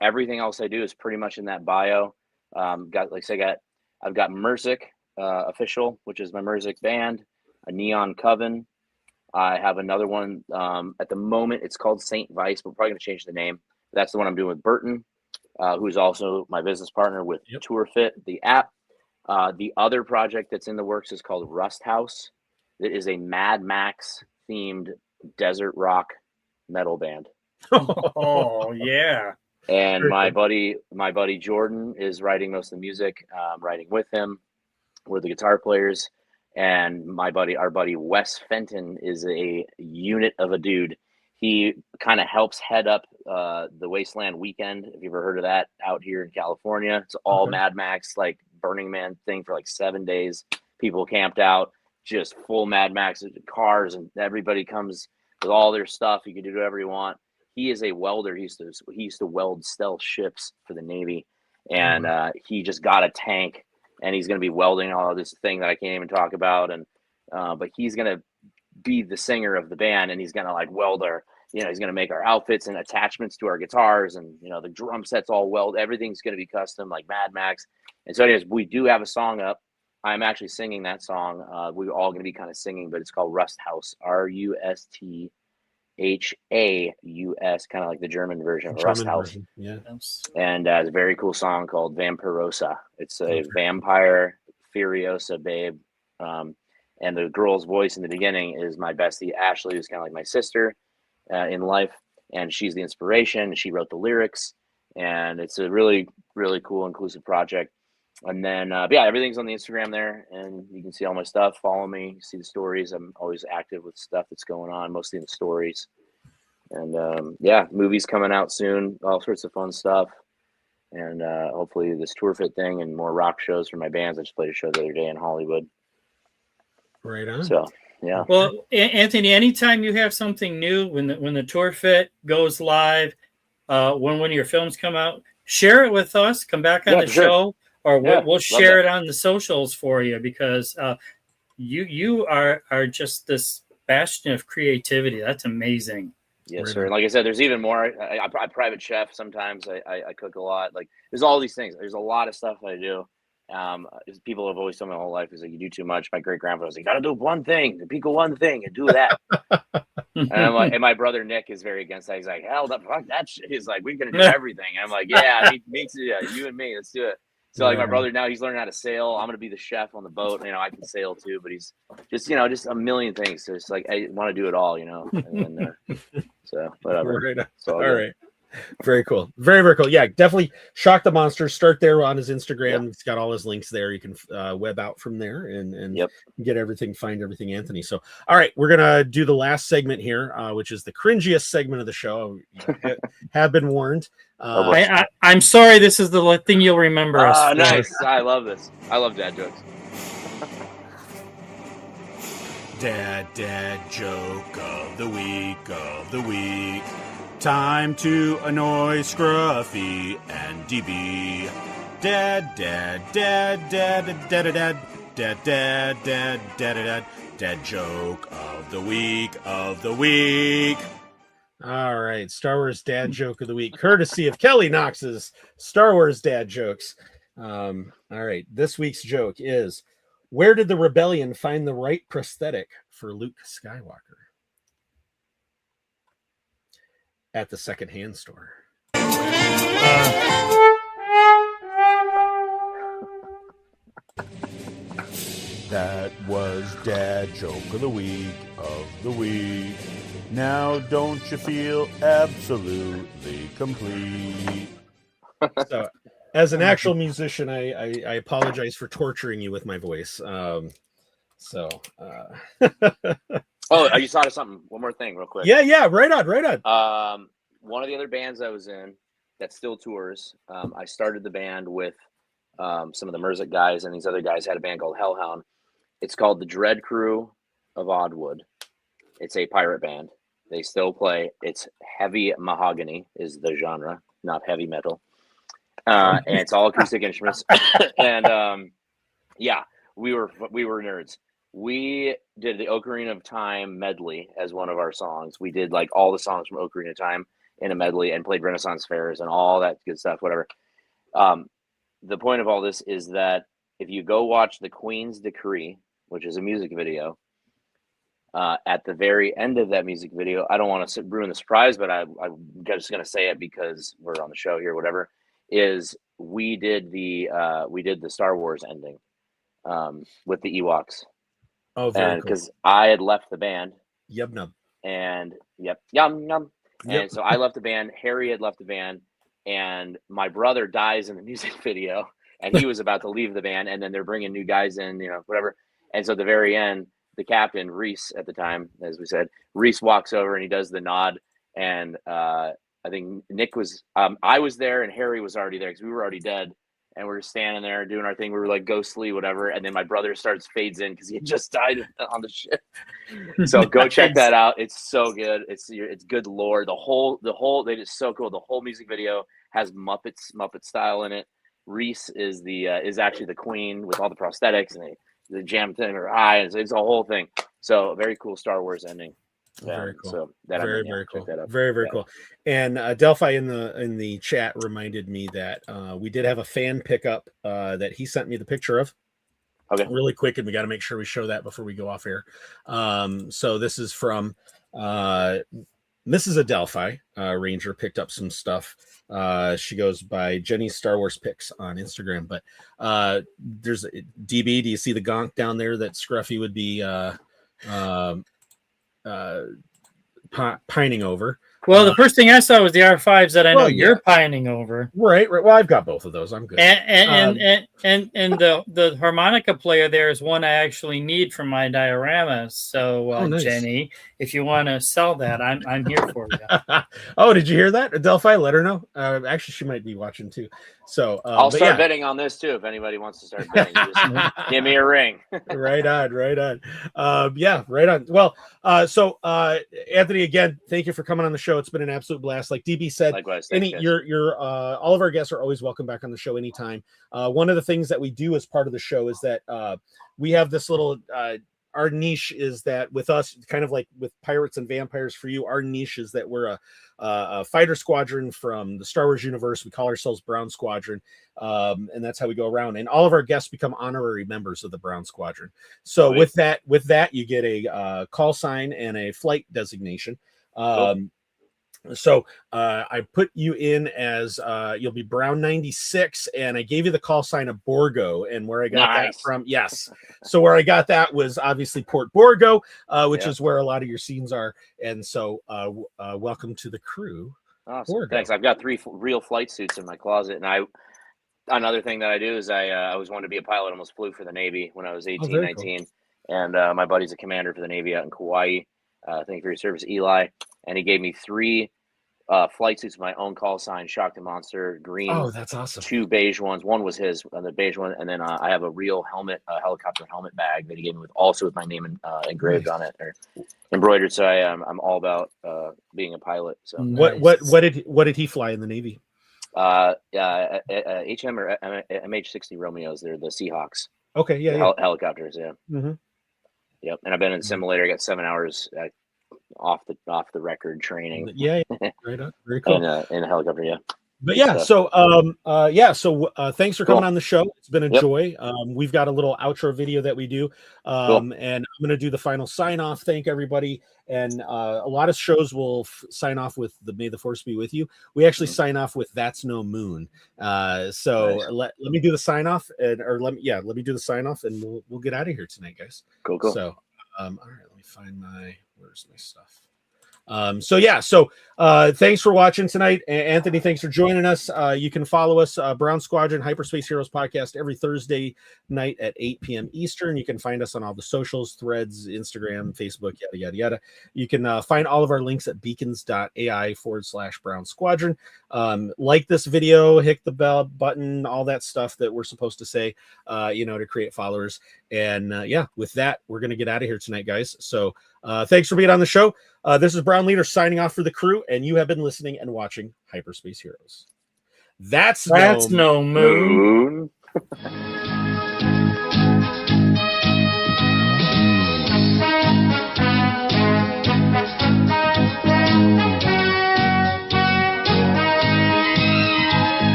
Everything else I do is pretty much in that bio. I've got Mursic official, which is my Mursic band, a Neon Coven. I have another one at the moment. It's called Saint Vice. We're probably going to change the name. That's the one I'm doing with Burton, who's also my business partner with TourFit, the app. The other project that's in the works is called Rust House. It is a Mad Max themed desert rock metal band. Oh yeah. And my buddy Jordan is writing most of the music. Writing with him. We're the guitar players. And our buddy Wes Fenton is a unit of a dude. He kind of helps head up the Wasteland Weekend. If you've ever heard of that, out here in California, it's all Mad Max, like Burning Man thing for like 7 days. People camped out, just full Mad Max cars, and everybody comes with all their stuff. You can do whatever you want. He is a welder. He used to weld stealth ships for the Navy, and he just got a tank and he's going to be welding all of this thing that I can't even talk about. And but he's going to be the singer of the band, and he's going to like weld our, he's going to make our outfits and attachments to our guitars, and the drum set's all weld. Everything's going to be custom, like Mad Max. And so, anyways, we do have a song up. I'm actually singing that song. We're all going to be kind of singing, but it's called Rust House, RUSTHAUS, kind of like the German version of Rust House. Yeah. And it's a very cool song called Vampirosa. It's a vampire Furiosa babe. And the girl's voice in the beginning is my bestie, Ashley, who's kind of like my sister in life. And she's the inspiration. She wrote the lyrics. And it's a really, really cool, inclusive project. And then, everything's on the Instagram there. And you can see all my stuff. Follow me. See the stories. I'm always active with stuff that's going on, mostly in the stories. And, movies coming out soon. All sorts of fun stuff. And hopefully this tour fit thing and more rock shows for my bands. I just played a show the other day in Hollywood. Right on. So, yeah. Well, Anthony, anytime you have something new, when the tour fit goes live, when one of your films come out, share it with us. Come back on the show, or we'll share it on the socials for you, because you are just this bastion of creativity. That's amazing. Yes, sir. And like I said, there's even more. I private chef sometimes. I cook a lot. Like, there's all these things. There's a lot of stuff I do. People have always told me my whole life is like, you do too much. My great grandfather was like, you gotta do one thing, pick one thing and do that. And I'm like, and my brother Nick is very against that. He's like, hell, fuck that shit. He's like, we're gonna do everything. And I'm like, yeah, me too. Yeah, you and me, let's do it. So like my brother now, he's learning how to sail. I'm gonna be the chef on the boat. I can sail too, but he's just just a million things. So it's like I want to do it all, And then, so whatever. Right. So all right. Very cool. Very, very cool. Yeah, definitely Shock the Monster. Start there on his Instagram. It's got all his links there. You can web out from there and get everything, find everything, Anthony. So, all right, we're going to do the last segment here, which is the cringiest segment of the show. Have been warned. I'm sorry, this is the thing you'll remember us. Nice. I love this. I love dad jokes. Dad joke of the week. Time to annoy Scruffy and DB. Dad joke of the week. All right, Star Wars dad joke of the week, courtesy of Kelly Knox's Star Wars dad jokes. All right, this week's joke is: where did the rebellion find the right prosthetic for Luke Skywalker? At the secondhand store. That was dad joke of the week. Now don't you feel absolutely complete? So, as an actual musician, I apologize for torturing you with my voice. Oh, you thought of something. One more thing, real quick. Yeah. Right on. One of the other bands I was in that still tours, I started the band with some of the Mursic guys, and these other guys had a band called Hellhound. It's called the Dread Crew of Oddwood. It's a pirate band. They still play. It's heavy mahogany is the genre, not heavy metal. And it's all acoustic instruments. And we were nerds. We did the Ocarina of Time medley as one of our songs. We did like all the songs from Ocarina of Time in a medley and played Renaissance fairs and all that good stuff, whatever. The point of all this is that if you go watch The Queen's Decree, which is a music video, at the very end of that music video, I don't want to ruin the surprise, but I'm just going to say it because we're on the show here, whatever, is we did the Star Wars ending with the Ewoks. Oh, very cool. Because I had left the band. Yum num. And yum num. Yep. And so I left the band. Harry had left the band, and my brother dies in the music video, and he was about to leave the band, and then they're bringing new guys in, whatever. And so at the very end, the captain, Reese, at the time, as we said, Reese walks over and he does the nod, and I think Nick was, I was there, and Harry was already there because we were already dead. And we're just standing there doing our thing. We were like ghostly, whatever. And then my brother fades in because he had just died on the ship. So go check that out. It's so good. It's good lore. The whole they did so cool. The whole music video has Muppet style in it. Reese is actually the queen with all the prosthetics, and they jammed in her eye. It's a whole thing. So a very cool Star Wars ending. Very cool. So that very cool. That out. Very cool. And Delphi in the chat reminded me that we did have a fan pickup that he sent me the picture of. Okay. Really quick, and we got to make sure we show that before we go off air. So this is from Mrs. Adelphi. Ranger picked up some stuff. She goes by Jenny's Star Wars Picks on Instagram. But there's DB. Do you see the gonk down there that Scruffy would be pining over? Well, the first thing I saw was the R5s that I know you're pining over. Right. Well, I've got both of those. I'm good. And the harmonica player there is one I actually need for my dioramas. So, nice. Jenny, if you want to sell that, I'm here for you. Oh, did you hear that? Delphi, let her know. Actually, she might be watching too. So I'll start betting on this too. If anybody wants to start betting, just give me a ring. Right on. Right on. Well, so Anthony, again, thank you for coming on the show. It's been an absolute blast. Like DB said, likewise. All of our guests are always welcome back on the show anytime. One of the things that we do as part of the show is that we have this little our niche is that with us, kind of like with Pirates and Vampires for you, our niche is that we're a fighter squadron from the Star Wars universe. We call ourselves Brown Squadron, and that's how we go around. And all of our guests become honorary members of the Brown Squadron. So with that, you get a call sign and a flight designation. So I put you in as you'll be Brown 96, and I gave you the call sign of Borgo, and where I got that from, yes. So where I got that was obviously Port Borgo, which is where a lot of your scenes are, and so welcome to the crew. Awesome, Borgo. thanks. I've got 3 real flight suits in my closet, and another thing that I do is I always wanted to be a pilot. Almost flew for the Navy when I was 18, 19, cool. And my buddy's a commander for the Navy out in Kauai. Thank you for your service, Eli. And he gave me 3 flight suits with my own call sign, Shock the Monster, green. Oh, that's awesome. 2 beige ones. One was his, the beige one. And then I have a real helmet, helicopter helmet bag that he gave me with my name engraved on it or embroidered. So I'm all about being a pilot. So what did he fly in the Navy? HM or MH-60 Romeos. They're the Seahawks. Okay, helicopters. Yeah. Mm-hmm. Yep. And I've been in the simulator. I got 7 hours off the record training. Yeah. Right on. Very cool. In a helicopter. Yeah. But thanks for coming on the show. It's been a joy. We've got a little outro video that we do, and I'm going to do the final sign off. Thank everybody. And a lot of shows will sign off with the "May the Force be with you." We actually sign off with "That's No Moon." So let me do the sign off, and let me do the sign off, and we'll get out of here tonight, guys. Cool. So, all right, let me find where's my stuff. Thanks for watching tonight. Anthony, thanks for joining us. You can follow us, Brown Squadron Hyperspace Heroes podcast, every Thursday night at 8 p.m. Eastern. You can find us on all the socials, Threads, Instagram, Facebook, yada, yada. You can find all of our links at beacons.ai/Brown Squadron. Like this video, hit the bell button, all that stuff that we're supposed to say, to create followers. And with that, we're going to get out of here tonight, guys. So thanks for being on the show. This is Brown Leader signing off for the crew, and you have been listening and watching Hyperspace Heroes. That's no moon.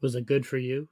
Was it good for you?